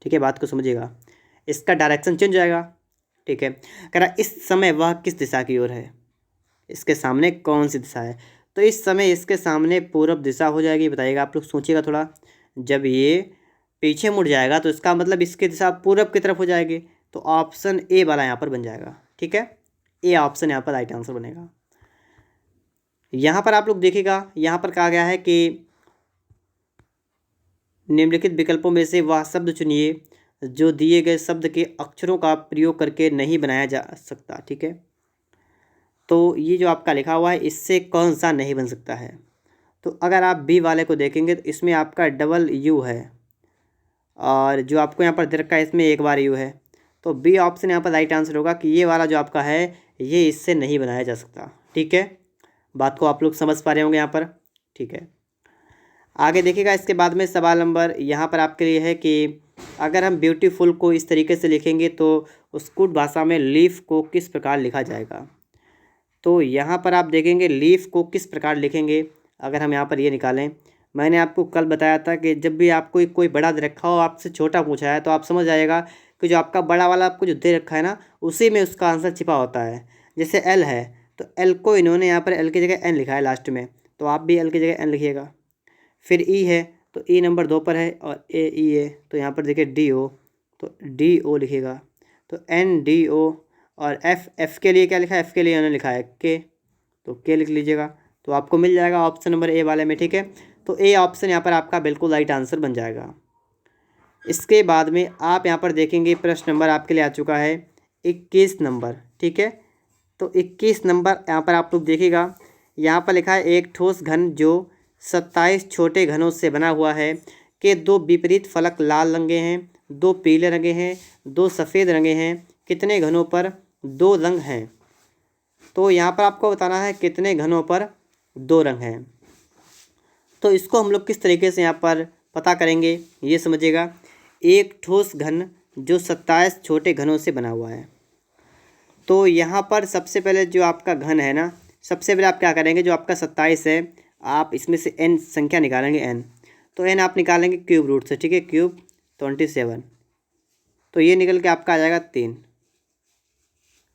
ठीक है। बात को समझिएगा, इसका डायरेक्शन चेंज हो जाएगा, ठीक है। कह रहा इस समय वह किस दिशा की ओर है? इसके सामने कौन सी दिशा है? तो इस समय इसके सामने पूरब दिशा हो जाएगी। बताइएगा, आप लोग सोचिएगा थोड़ा। जब ये पीछे मुड़ जाएगा तो इसका मतलब इसकी दिशा पूरब की तरफ हो जाएगी। तो ऑप्शन ए वाला यहाँ पर बन जाएगा, ठीक है। ए ऑप्शन यहाँ पर राइट आंसर बनेगा। यहाँ पर आप लोग देखिएगा, यहाँ पर कहा गया है कि निम्नलिखित विकल्पों में से वह शब्द चुनिए जो दिए गए शब्द के अक्षरों का प्रयोग करके नहीं बनाया जा सकता, ठीक है। तो ये जो आपका लिखा हुआ है, इससे कौन सा नहीं बन सकता है? तो अगर आप बी वाले को देखेंगे तो इसमें आपका डबल यू है, और जो आपको यहाँ पर दे रखा है इसमें एक बार यू है। तो बी ऑप्शन यहाँ पर राइट आंसर होगा कि ये वाला जो आपका है ये इससे नहीं बनाया जा सकता, ठीक है। बात को आप लोग समझ पा रहे होंगे यहाँ पर, ठीक है। आगे देखिएगा, इसके बाद में सवाल नंबर यहाँ पर आपके लिए है कि अगर हम ब्यूटीफुल को इस तरीके से लिखेंगे तो स्कूट भाषा में लीफ को किस प्रकार लिखा जाएगा? तो यहाँ पर आप देखेंगे लीफ को किस प्रकार लिखेंगे। अगर हम यहाँ पर ये निकालें, मैंने आपको कल बताया था कि जब भी आपको कोई बड़ा दे रखा हो, आपसे छोटा पूछा है, तो आप समझ जाएगा कि जो आपका बड़ा वाला आपको जो दे रखा है ना, उसी में उसका आंसर छिपा होता है। जैसे एल है तो एल को इन्होंने यहाँ पर एल की जगह एन लिखा है लास्ट में, तो आप भी एल की जगह एन लिखिएगा। फिर ई है तो ई नंबर 2 पर है, और ए ई है तो यहाँ पर देखिए डी ओ, तो डी ओ लिखिएगा। तो एन डी ओ, और एफ़ के लिए क्या लिखा है? एफ़ के लिए उन्होंने लिखा है के, तो के लिख लीजिएगा। तो आपको मिल जाएगा ऑप्शन नंबर ए वाले में, ठीक है। तो ए ऑप्शन यहाँ पर आपका बिल्कुल राइट आंसर बन जाएगा। इसके बाद में आप यहाँ पर देखेंगे प्रश्न नंबर आपके लिए आ चुका है 21 नंबर, ठीक है। तो 21 नंबर यहाँ पर आप लोग देखिएगा, यहाँ पर लिखा है एक ठोस घन जो 27 छोटे घनों से बना हुआ है के 2 विपरीत फलक लाल रंगे हैं, 2 पीले रंगे हैं, 2 सफ़ेद रंगे हैं। कितने घनों पर 2 रंग हैं? तो यहाँ पर आपको बताना है कितने घनों पर 2 रंग हैं। तो इसको हम लोग किस तरीके से यहाँ पर पता करेंगे, ये समझिएगा। एक ठोस घन जो 27 छोटे घनों से बना हुआ है। तो यहाँ पर सबसे पहले जो आपका घन है ना, सबसे पहले आप क्या करेंगे, जो आपका 27 है, आप इसमें से n संख्या निकालेंगे n। तो n आप निकालेंगे क्यूब रूट से, ठीक है, क्यूब 27। तो ये निकल के आपका आ जाएगा 3,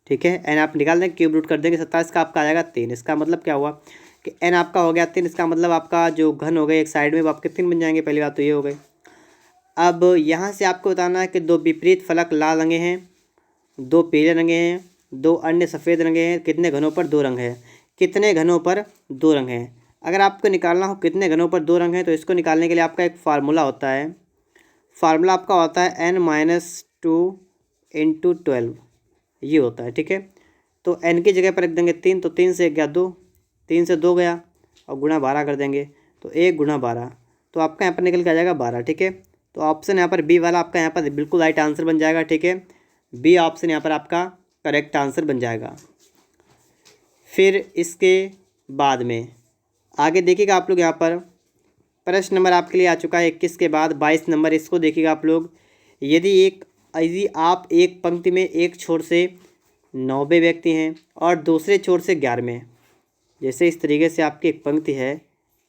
ठीक है। n आप निकाल देंगे, क्यूब रूट कर देंगे, 27 का आपका आ जाएगा 3। इसका मतलब क्या हुआ कि n आपका हो गया 3। इसका मतलब आपका जो घन हो गए एक साइड में वो आपके 3 बन जाएंगे। पहली बात तो ये हो गई। अब यहाँ से आपको बताना है कि 2 विपरीत फलक लाल रंगे हैं, 2 पीले रंगे हैं, 2 अन्य सफ़ेद रंगे हैं। कितने घनों पर 2 रंग है? कितने घनों पर 2 रंग हैं? अगर आपको निकालना हो कितने घनों पर 2 रंग हैं, तो इसको निकालने के लिए आपका एक फार्मूला होता है। फार्मूला आपका होता है n-2 × 12, ये होता है, ठीक है। तो n की जगह पर रख देंगे 3, तो 3 से 1 गया 2, 3 से 2 गया, और गुणा 12 कर देंगे, तो 1 × 12, तो आपका यहाँ पर निकल के आ जाएगा 12, ठीक है। तो ऑप्शन यहाँ पर बी वाला आपका यहाँ पर बिल्कुल राइट आंसर बन जाएगा, ठीक है। बी ऑप्शन यहाँ पर आपका करेक्ट आंसर बन जाएगा। फिर इसके बाद में आगे देखिएगा आप लोग, यहाँ पर प्रश्न नंबर आपके लिए आ चुका है 21 के बाद 22 नंबर। इसको देखिएगा आप लोग। यदि आप एक पंक्ति में एक छोर से 90 व्यक्ति हैं और दूसरे छोर से 11वें, जैसे इस तरीके से आपकी एक पंक्ति है,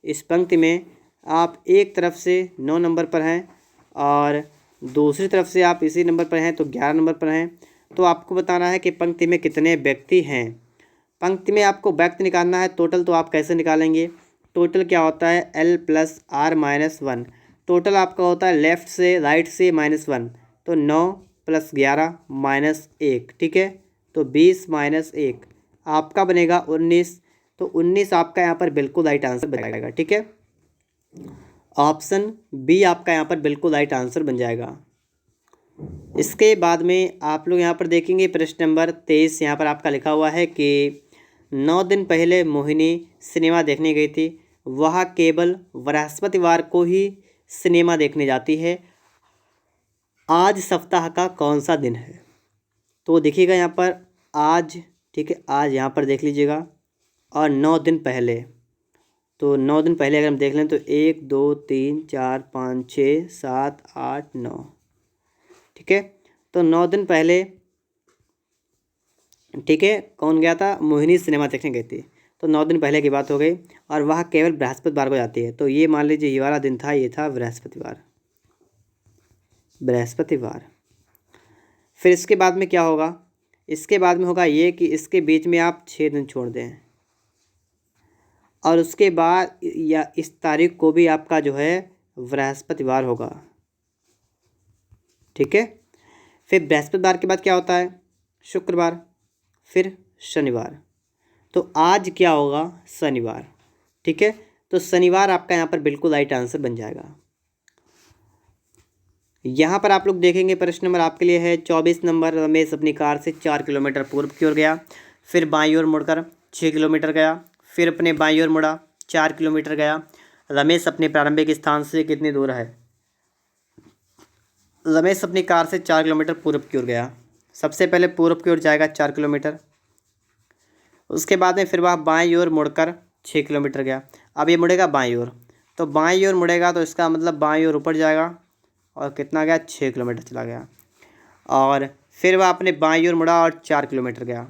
इस पंक्ति में आप एक तरफ से 9 नंबर पर हैं और दूसरी तरफ से आप इसी नंबर पर हैं तो 11 नंबर पर हैं। तो आपको बताना है कि पंक्ति में कितने व्यक्ति हैं। पंक्ति में आपको व्यक्ति निकालना है। टोटल तो आप कैसे निकालेंगे, टोटल क्या होता है L + R - 1। टोटल आपका होता है लेफ़्ट से राइट से -1, तो 9 + 11 - 1, ठीक है। तो 20 - 1 आपका बनेगा 19। तो 19 आपका यहाँ पर बिल्कुल राइट आंसर बन जाएगा, ठीक है। ऑप्शन बी आपका यहाँ पर बिल्कुल राइट आंसर बन जाएगा। इसके बाद में आप लोग यहाँ पर देखेंगे प्रश्न नंबर 23। यहाँ पर आपका लिखा हुआ है कि 9 दिन पहले मोहिनी सिनेमा देखने गई थी। वह केवल बृहस्पतिवार को ही सिनेमा देखने जाती है। आज सप्ताह का कौन सा दिन है। तो देखिएगा यहाँ पर आज, ठीक है, आज यहाँ पर देख लीजिएगा। और 9 दिन पहले, तो 9 दिन पहले अगर हम देख लें तो 1 2 3 4 5 6 7 8 9, ठीक है। तो 9 दिन पहले, ठीक है, कौन गया था, मोहिनी सिनेमा देखने गई थी। तो 9 दिन पहले की बात हो गई और वह केवल बृहस्पतिवार को जाती है। तो ये मान लीजिए ये वाला दिन था, ये था बृहस्पतिवार। फिर इसके बाद में क्या होगा, इसके बाद में होगा ये कि इसके बीच में आप 6 दिन छोड़ दें और उसके बाद या इस तारीख को भी आपका जो है बृहस्पतिवार होगा, ठीक है। फिर बृहस्पतिवार के बाद क्या होता है, शुक्रवार, फिर शनिवार। तो आज क्या होगा, शनिवार, ठीक है। तो शनिवार आपका यहाँ पर बिल्कुल राइट आंसर बन जाएगा। यहाँ पर आप लोग देखेंगे प्रश्न नंबर आपके लिए है 24 नंबर। रमेश अपनी कार से 4 किलोमीटर पूर्व की ओर गया, फिर बाईं ओर मुड़कर 6 किलोमीटर गया, फिर अपने बाईं ओर मुड़ा 4 किलोमीटर गया। रमेश अपने प्रारंभिक स्थान से कितनी दूर है। रमेश अपनी कार से 4 किलोमीटर पूर्व की ओर गया। सबसे पहले पूर्व की ओर जाएगा 4 किलोमीटर, उसके बाद में फिर वह बाईं ओर मुड़कर 6 किलोमीटर गया। अब ये मुड़ेगा बाईं ओर, तो बाईं ओर मुड़ेगा तो इसका मतलब बाईं ओर ऊपर जाएगा और कितना गया, 6 किलोमीटर चला गया। और फिर वह अपने बाईं ओर मुड़ा और 4 किलोमीटर गया।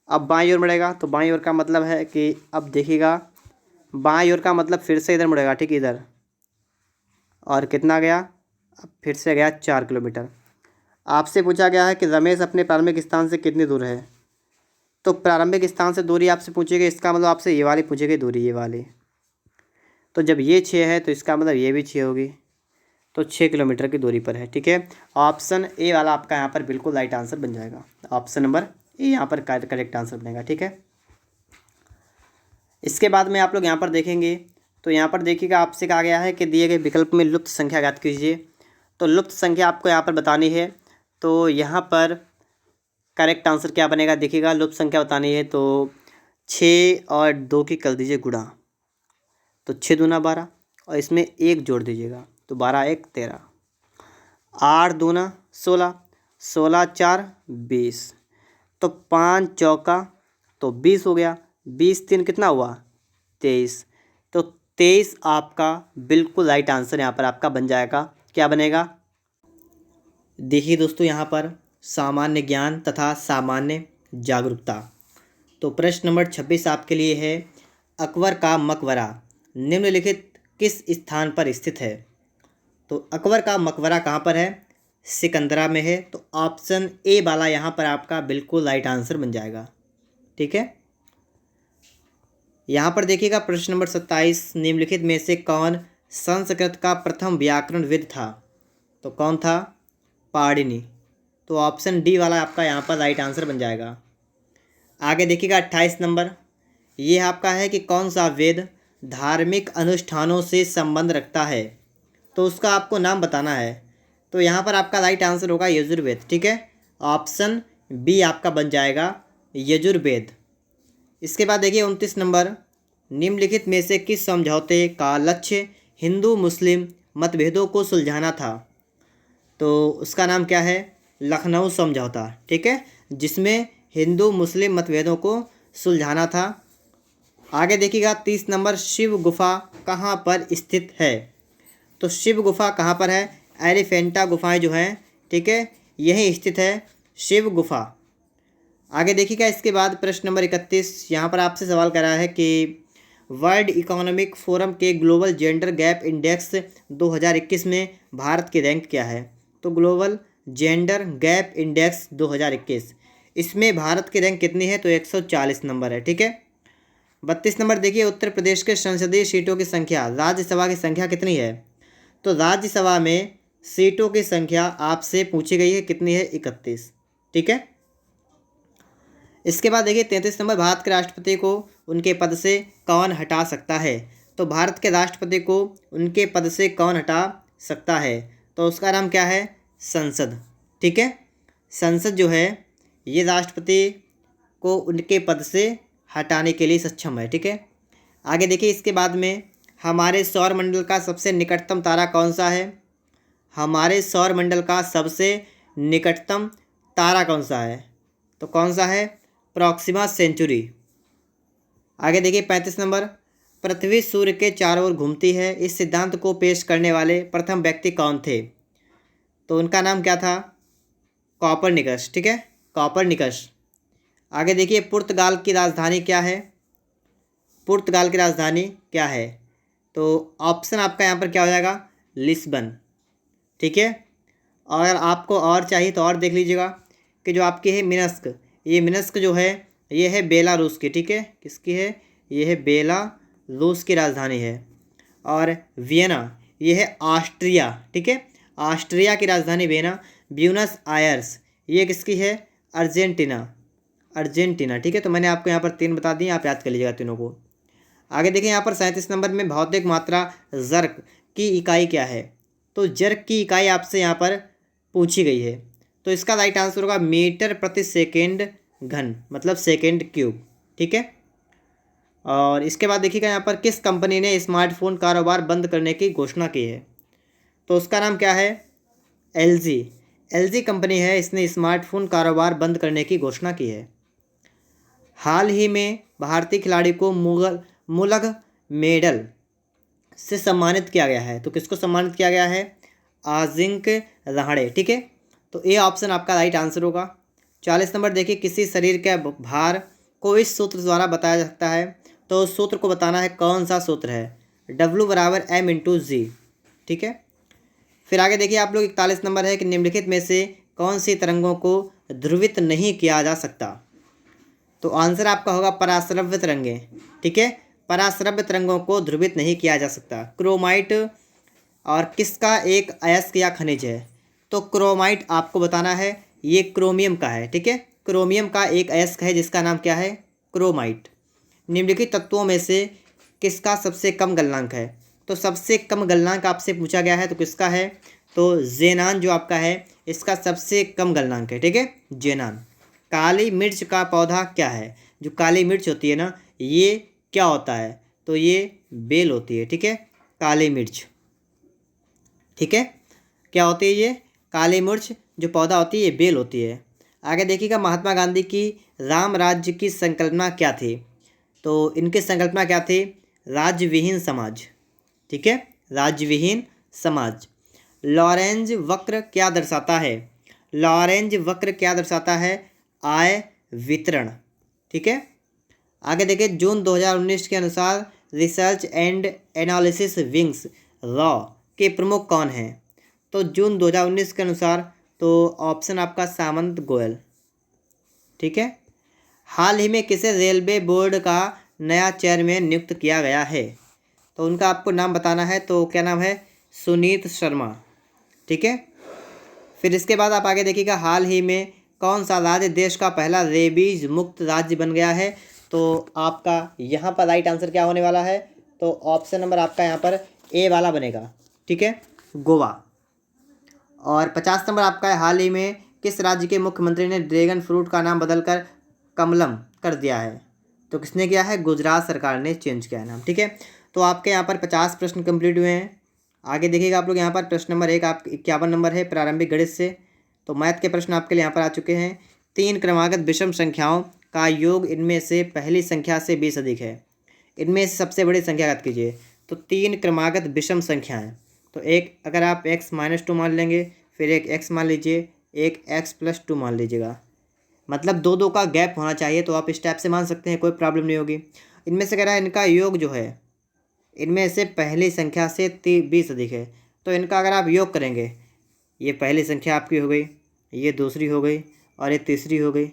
अब बाईं ओर मुड़ेगा तो बाईं ओर का मतलब है कि अब देखिएगा बाईं ओर का मतलब फिर से इधर मुड़ेगा, ठीक, इधर, और कितना गया, अब फिर से गया 4 किलोमीटर। आपसे पूछा गया है कि रमेश अपने प्रारंभिक स्थान से कितनी दूर है। तो प्रारंभिक स्थान से दूरी आपसे पूछेगी, इसका मतलब आपसे ये वाली पूछेगी दूरी, ये वाली। तो जब ये 6 है तो इसका मतलब ये भी 6 होगी, तो 6 किलोमीटर की दूरी पर है, ठीक है। ऑप्शन ए वाला आपका यहाँ पर बिल्कुल राइट आंसर बन जाएगा। ऑप्शन नंबर ए यहाँ पर करेक्ट आंसर बनेगा, ठीक है। इसके बाद में आप लोग यहाँ पर देखेंगे तो यहाँ पर देखिएगा आपसे कहा गया है कि दिए गए विकल्प में लुप्त संख्या ज्ञात कीजिए। तो लुप्त संख्या आपको यहाँ पर बतानी है। तो यहाँ पर करेक्ट आंसर क्या बनेगा, देखिएगा लुप्त संख्या बतानी है तो 6 और 2 की कर दीजिए गुणा, तो 6 दूना 12 और इसमें 1 जोड़ दीजिएगा तो 12 1 13, 8 दूना 16, 16 4 20, तो 5 चौका तो 20 हो गया, 20 3 कितना हुआ, 23। तो 23 आपका बिल्कुल राइट आंसर यहाँ पर आपका बन जाएगा। क्या बनेगा, देखिए दोस्तों यहाँ पर सामान्य ज्ञान तथा सामान्य जागरूकता। तो प्रश्न नंबर 26 आपके लिए है, अकबर का मकबरा निम्नलिखित किस स्थान पर स्थित है। तो अकबर का मकबरा कहाँ पर है, सिकंदरा में है। तो ऑप्शन ए वाला यहाँ पर आपका बिल्कुल राइट आंसर बन जाएगा, ठीक है। यहाँ पर देखिएगा प्रश्न नंबर 27, निम्नलिखित में से कौन संस्कृत का प्रथम व्याकरणविद था। तो कौन था, पाणिनि। तो ऑप्शन डी वाला आपका यहाँ पर राइट आंसर बन जाएगा। आगे देखिएगा 28 नंबर, ये आपका है कि कौन सा वेद धार्मिक अनुष्ठानों से संबंध रखता है। तो उसका आपको नाम बताना है। तो यहाँ पर आपका राइट आंसर होगा यजुर्वेद, ठीक है। ऑप्शन बी आपका बन जाएगा यजुर्वेद। इसके बाद देखिए 29 नंबर, निम्नलिखित में से किस समझौते का लक्ष्य हिंदू मुस्लिम मतभेदों को सुलझाना था। तो उसका नाम क्या है, लखनऊ समझौता, ठीक है, जिसमें हिंदू मुस्लिम मतभेदों को सुलझाना था। आगे देखिएगा 30 नंबर, शिव गुफा कहाँ पर स्थित है। तो शिव गुफा कहाँ पर है, एलिफेंटा गुफाएं जो हैं, ठीक है, यही स्थित है शिव गुफा। आगे देखिएगा इसके बाद प्रश्न नंबर 31, यहाँ पर आपसे सवाल कर रहा है कि वर्ल्ड इकोनॉमिक फोरम के ग्लोबल जेंडर गैप इंडेक्स 2021 में भारत की रैंक क्या है? तो ग्लोबल जेंडर गैप इंडेक्स 2021, इसमें भारत की रैंक कितनी है? तो 140 नंबर है। ठीक है। 32 नंबर देखिए, उत्तर प्रदेश के संसदीय सीटों की संख्या, राज्यसभा की संख्या कितनी है? तो राज्यसभा में सीटों की संख्या आपसे पूछी गई है, कितनी है? 31। ठीक है। इसके बाद देखिए 33 नंबर, भारत के राष्ट्रपति को उनके पद से कौन हटा सकता है? तो भारत के राष्ट्रपति को उनके पद से कौन हटा सकता है? तो उसका नाम क्या है? संसद। ठीक है। संसद जो है ये राष्ट्रपति को उनके पद से हटाने के लिए सक्षम है। ठीक है। आगे देखिए, इसके बाद में हमारे सौरमंडल का सबसे निकटतम तारा कौन सा है? हमारे सौरमंडल का सबसे निकटतम तारा कौन सा है? तो कौन सा है? Proxima Centauri. आगे देखिए 35 नंबर, पृथ्वी सूर्य के चारों ओर घूमती है, इस सिद्धांत को पेश करने वाले प्रथम व्यक्ति कौन थे? तो उनका नाम क्या था? कॉपरनिकस। ठीक है, कॉपरनिकस। आगे देखिए, पुर्तगाल की राजधानी क्या है? पुर्तगाल की राजधानी क्या है? तो ऑप्शन आपका यहाँ पर क्या हो जाएगा? लिस्बन। ठीक है। और आपको और चाहिए तो और देख लीजिएगा कि जो आपकी है मिन्स्क, ये मिन्स्क जो है ये है बेलारूस की। ठीक है, किसकी है? ये है बेलारूस की राजधानी है। और वियना ये है ऑस्ट्रिया। ठीक है, ऑस्ट्रिया की राजधानी वियना। ब्यूनस आयर्स ये किसकी है? अर्जेंटीना। अर्जेंटीना। ठीक है, तो मैंने आपको यहाँ पर 3 बता दिए, आप याद कर लीजिएगा तीनों को। आगे देखिए यहाँ पर 37 नंबर में, भौतिक मात्रा जर्क की इकाई क्या है? तो जर्क की इकाई आपसे यहाँ पर पूछी गई है, तो इसका राइट आंसर होगा मीटर प्रति सेकेंड घन, मतलब सेकेंड क्यूब। ठीक है। और इसके बाद देखिएगा यहाँ पर, किस कंपनी ने स्मार्टफोन कारोबार बंद करने की घोषणा की है? तो उसका नाम क्या है? एलजी। एलजी कंपनी है, इसने स्मार्टफोन कारोबार बंद करने की घोषणा की है। हाल ही में भारतीय खिलाड़ी को मुलग मेडल से सम्मानित किया गया है, तो किसको सम्मानित किया गया है? अजिंक्य रहाणे। ठीक है, तो ए ऑप्शन आपका राइट आंसर होगा। 40 नंबर देखिए, किसी शरीर के भार को इस सूत्र द्वारा बताया जा सकता है, तो उस सूत्र को बताना है, कौन सा सूत्र है? W = M × G। ठीक है। फिर आगे देखिए आप लोग 41 नंबर है कि निम्नलिखित में से कौन सी तरंगों को ध्रुवित नहीं किया जा सकता? तो आंसर आपका होगा पराश्रव्य तरंगें। ठीक है, पराश्रव्य तरंगों को ध्रुवित नहीं किया जा सकता। क्रोमाइट और किसका एक अयस्क या खनिज है? तो क्रोमाइट आपको बताना है, ये क्रोमियम का है। ठीक है, क्रोमियम का एक अयस्क है जिसका नाम क्या है? क्रोमाइट। निम्नलिखित तत्वों में से किसका सबसे कम गलनांक है? तो सबसे कम गलनांक आपसे पूछा गया है, तो किसका है? तो ज़ेनान जो आपका है इसका सबसे कम गलनांक है। ठीक है, ज़ेनान। काली मिर्च का पौधा क्या है? जो काली मिर्च होती है ना, ये क्या होता है? तो ये बेल होती है। ठीक है, काली मिर्च। ठीक है, क्या होती है ये? काली मिर्च जो पौधा होती है ये बेल होती है। आगे देखिएगा, महात्मा गांधी की राम राज्य की संकल्पना क्या थी? तो इनकी संकल्पना क्या थी? राज्यविहीन समाज। ठीक है, राज्यविहीन समाज। लॉरेंज वक्र क्या दर्शाता है? लॉरेंज वक्र क्या दर्शाता है? आय वितरण। ठीक है। आगे देखिए, जून 2019 के अनुसार research and analysis wings raw के प्रमुख कौन हैं? तो जून 2019 के अनुसार तो ऑप्शन आपका सामंत गोयल। ठीक है। हाल ही में किसे रेलवे बोर्ड का नया चेयरमैन नियुक्त किया गया है? तो उनका आपको नाम बताना है, तो क्या नाम है? सुनीत शर्मा। ठीक है। फिर इसके बाद आप आगे देखिएगा, हाल ही में कौन सा राज्य देश का पहला रेबीज मुक्त राज्य बन गया है? तो आपका यहाँ पर राइट आंसर क्या होने वाला है? तो ऑप्शन नंबर आपका यहाँ पर ए वाला बनेगा। ठीक है, गोवा। और 50 नंबर आपका है, हाल ही में किस राज्य के मुख्यमंत्री ने ड्रैगन फ्रूट का नाम बदलकर कमलम कर दिया है? तो किसने किया है? गुजरात सरकार ने चेंज किया है नाम। ठीक है, तो आपके यहाँ पर 50 प्रश्न कंप्लीट हुए हैं। आगे देखिएगा आप लोग, यहाँ पर प्रश्न नंबर 1 आप 51 नंबर है प्रारंभिक गणित से। तो मैथ के प्रश्न आपके लिए यहाँ पर आ चुके हैं। 3 क्रमागत विषम संख्याओं का योग इनमें से पहली संख्या से 20 अधिक है, इनमें से सबसे बड़ी संख्या याद कीजिए। तो 3 क्रमागत विषम संख्याएं, तो एक अगर आप x-2 मान लेंगे, फिर एक x मान लीजिए, एक x+2 मान लीजिएगा, मतलब 2-2 का गैप होना चाहिए, तो आप इस टाइप से मान सकते हैं, कोई प्रॉब्लम नहीं होगी। इनमें से कह रहा है इनका योग जो है, इनमें से पहली संख्या से 20 अधिक है। तो इनका अगर आप योग करेंगे, ये पहली संख्या आपकी हो गई, ये दूसरी हो गई और ये तीसरी हो गई।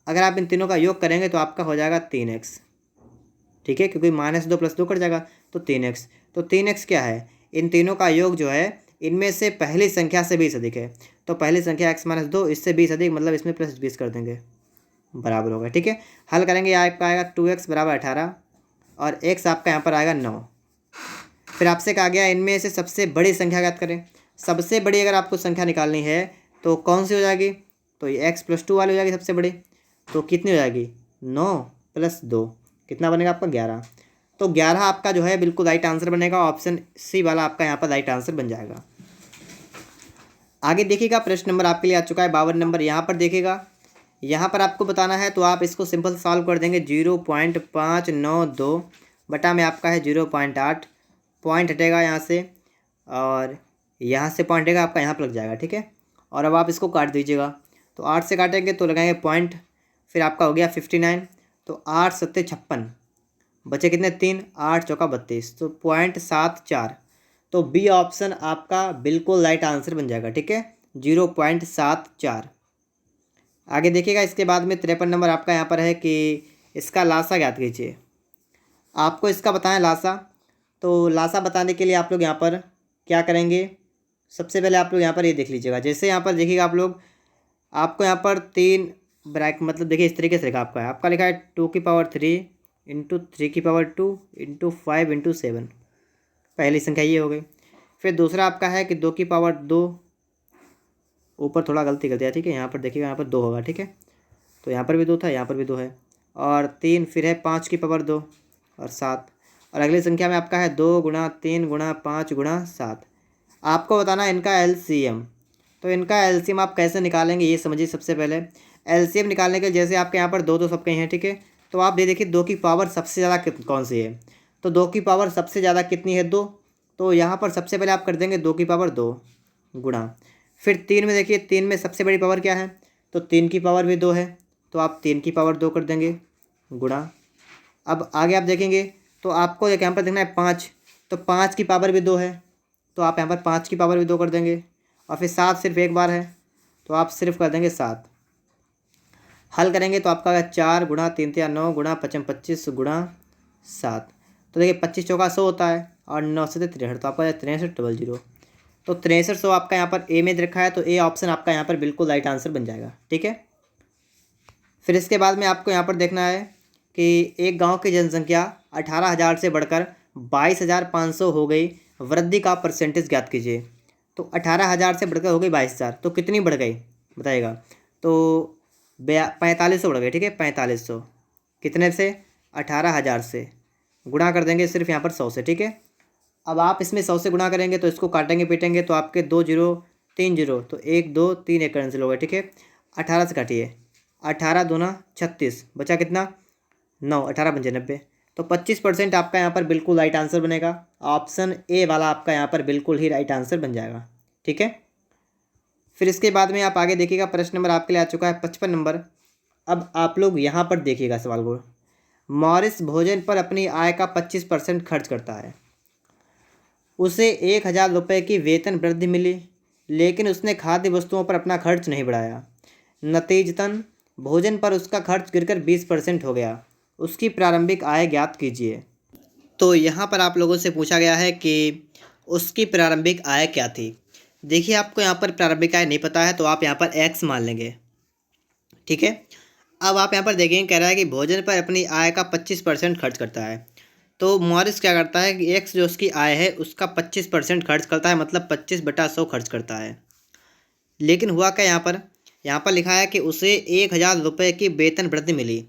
अगर आप इन तीनों का योग करेंगे तो आपका हो जाएगा 3x। ठीक है, क्योंकि -2 + 2 कट जाएगा तो 3x। तो 3x क्या है, इन तीनों का योग जो है इनमें से पहली संख्या से 20 अधिक है। तो पहली संख्या x - 2, इससे 20 अधिक मतलब इसमें +20 कर देंगे, बराबर होगा। ठीक है, हल करेंगे, आपका आएगा 2x = 18 और x आपका यहाँ पर आएगा 9। फिर आपसे कहा गया इनमें से सबसे बड़ी संख्या ज्ञात करें। सबसे बड़ी अगर आपको संख्या निकालनी है तो कौन सी हो जाएगी, तो ये x + 2 वाली हो जाएगी सबसे बड़ी। तो कितनी हो जाएगी, 9 + 2 कितना बनेगा आपका 11। तो 11 आपका जो है बिल्कुल राइट आंसर बनेगा, ऑप्शन सी वाला आपका यहाँ पर राइट आंसर बन जाएगा। आगे देखिएगा, प्रश्न नंबर आपके लिए आ चुका है 52 नंबर। यहाँ पर देखिएगा, यहाँ पर आपको बताना है तो आप इसको सिंपल सॉल्व कर देंगे। 0.592 बटा में आपका है 0.8, पॉइंट हटेगा यहाँ से और यहाँ से पॉइंट हटेगा आपका यहाँ पर लग जाएगा। ठीक है, और अब आप इसको काट दीजिएगा। तो 8 से काटेंगे तो लगाएंगे पॉइंट, फिर आपका हो गया 59। तो 8 × 7 = 56, बचे कितने 3, 8 × 4 = 32, तो 0.74। तो बी ऑप्शन आपका बिल्कुल राइट आंसर बन जाएगा। ठीक है, 0.74। आगे देखिएगा, इसके बाद में 53 नंबर आपका यहाँ पर है कि इसका लासा ज्ञात कीजिए। आपको इसका बताएं लासा। तो लासा बताने के लिए आप लोग यहाँ पर क्या करेंगे, सबसे पहले आप लोग यहाँ पर ये देख लीजिएगा। जैसे यहाँ पर देखिएगा आप लोग, आपको यहाँ पर 3 ब्रैकेट, मतलब देखिए इस तरीके से लिखा आपका है, आपका लिखा है 2 की पावर 3 × 3 की पावर 2 × 5 × 7, पहली संख्या ये हो गई। फिर दूसरा आपका है कि 2 की पावर 2, ऊपर थोड़ा गलती कर दिया। ठीक है, यहाँ पर देखिएगा, यहाँ पर 2 होगा। ठीक है, तो यहाँ पर भी 2 था, यहाँ पर भी 2 है, और 3 फिर है 5 की पावर 2 और 7, और अगली संख्या में आपका है 2 × 3 × 5 × 7। आपको बताना है इनका एलसीएम। तो इनका एलसीएम आप कैसे निकालेंगे ये समझिए। सबसे पहले एलसीएम निकालने के लिए, जैसे आपके यहाँ पर 2 सबके हैं। ठीक है, तो आप ये देखिए 2 की पावर सबसे ज़्यादा कौन सी है, तो 2 की पावर सबसे ज़्यादा कितनी है, 2। तो यहाँ पर सबसे पहले आप कर देंगे 2 की पावर 2 गुणा, फिर 3 में देखिए 3 में सबसे बड़ी पावर क्या है, तो 3 की पावर भी 2 है, तो आप 3 की पावर 2 कर देंगे गुणा। अब आगे आप देखेंगे तो आपको यहाँ पर देखना है 5, तो 5 की पावर भी 2 है, तो आप यहाँ पर 5 की पावर भी 2 कर देंगे, और फिर 7 सिर्फ एक बार है, तो आप सिर्फ कर देंगे 7। हल करेंगे तो आपका 4 × 3 × 9 × 5 = 25 × 7। तो देखिए 25 चौका 100 होता है और 9 से 63, तो आपका 6300। तो 6300 आपका यहाँ पर ए में रखा है, तो ए ऑप्शन आपका यहाँ पर बिल्कुल राइट आंसर बन जाएगा। ठीक है, फिर इसके बाद में आपको यहाँ पर देखना है कि एक गांव की जनसंख्या 18,000 से बढ़कर 22,500 हो गई, वृद्धि का परसेंटेज ज्ञात कीजिए। तो 18,000 से बढ़कर हो गई 22,000, तो कितनी बढ़ गई बताइएगा। तो 4500 बढ़ गई। ठीक है, 4500 कितने से, 18,000 से, गुणा कर देंगे सिर्फ यहाँ पर 100 से। ठीक है, अब आप इसमें 100 से गुणा करेंगे तो इसको काटेंगे पीटेंगे तो आपके 2 0 3 0, तो 1 2 3 एक कैंसिल हो गए। ठीक है, 18 से काटिए, 18 दूना 36, बचा कितना 9, 18 × 5 = 90, तो 25% आपका यहाँ पर बिल्कुल राइट आंसर बनेगा। ऑप्शन ए वाला आपका यहाँ पर बिल्कुल ही राइट आंसर बन जाएगा। ठीक है, फिर इसके बाद में आप आगे देखिएगा, प्रश्न नंबर आपके लिए आ चुका है 55 नंबर। अब आप लोग यहाँ पर देखिएगा सवाल को, मॉरिस भोजन पर अपनी आय का 25% खर्च करता है। उसे 1,000 रुपये की वेतन वृद्धि मिली, लेकिन उसने खाद्य वस्तुओं पर अपना खर्च नहीं बढ़ाया। नतीजतन भोजन पर उसका खर्च गिरकर 20% हो गया। उसकी प्रारंभिक आय ज्ञात कीजिए। तो यहाँ पर आप लोगों से पूछा गया है कि उसकी प्रारंभिक आय क्या थी। देखिए आपको यहाँ पर प्रारंभिक आय नहीं पता है, तो आप यहाँ पर x मान लेंगे। ठीक है, अब आप यहाँ पर देखेंगे, कह रहा है कि भोजन पर अपनी आय का 25% खर्च करता है। तो मॉरिस क्या करता है कि एक्स जो उसकी आय है उसका 25% खर्च करता है, मतलब 25/100 खर्च करता है। लेकिन हुआ क्या, यहाँ पर लिखा है कि उसे 1,000 रुपये की वेतन वृद्धि मिली,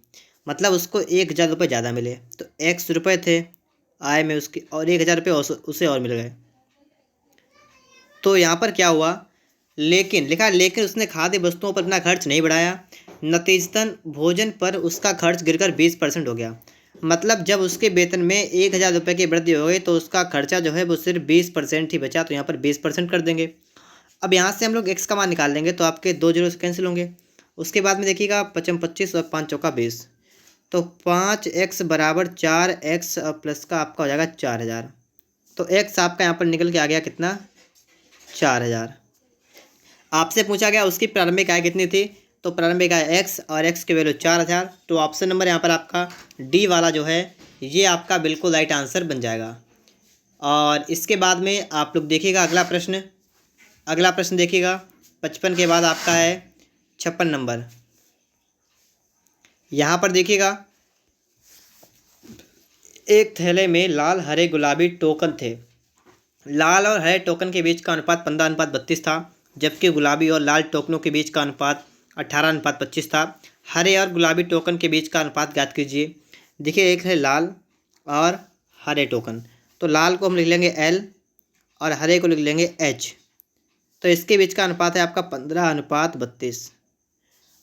मतलब उसको 1,000 रुपये ज़्यादा मिले। तो x रुपये थे आय में उसकी, और 1,000 रुपये उसे और मिल गए। तो यहाँ पर क्या हुआ, लेकिन लिखा, लेकिन उसने खाद्य वस्तुओं पर अपना खर्च नहीं बढ़ाया। नतीजतन भोजन पर उसका खर्च गिरकर 20% हो गया। मतलब जब उसके वेतन में 1,000 रुपये की वृद्धि हो गई तो उसका खर्चा जो है वो सिर्फ 20% ही बचा, तो यहाँ पर 20% कर देंगे। अब यहाँ से हम लोग x का मान निकाल लेंगे, तो आपके 2 0 से कैंसिल होंगे। उसके बाद में देखिएगा 55 25 और 5 चौका 20, तो 5x बराबर 4x प्लस का आपका हो जाएगा 4000। तो x आपका यहाँ पर निकल के आ गया कितना, 4000। आपसे पूछा गया उसकी प्रारंभिक आय कितनी थी, तो प्रारंभिक आय x और x की वैल्यू 4000। तो ऑप्शन नंबर यहाँ पर आपका डी वाला जो है ये आपका बिल्कुल राइट आंसर बन जाएगा। और इसके बाद में आप लोग देखिएगा अगला प्रश्न देखिएगा। 55 के बाद आपका है 56 नंबर। यहाँ पर देखिएगा, एक थैले में लाल हरे गुलाबी टोकन थे। लाल और हरे टोकन के बीच का अनुपात 15:32 था, जबकि गुलाबी और लाल टोकनों के बीच का अनुपात 18:25 था। हरे और गुलाबी टोकन के बीच का अनुपात ज्ञात कीजिए। देखिए, एक है लाल और हरे टोकन, तो लाल को हम लिख लेंगे L और हरे को लिख लेंगे H। तो इसके बीच का अनुपात है आपका 15:32।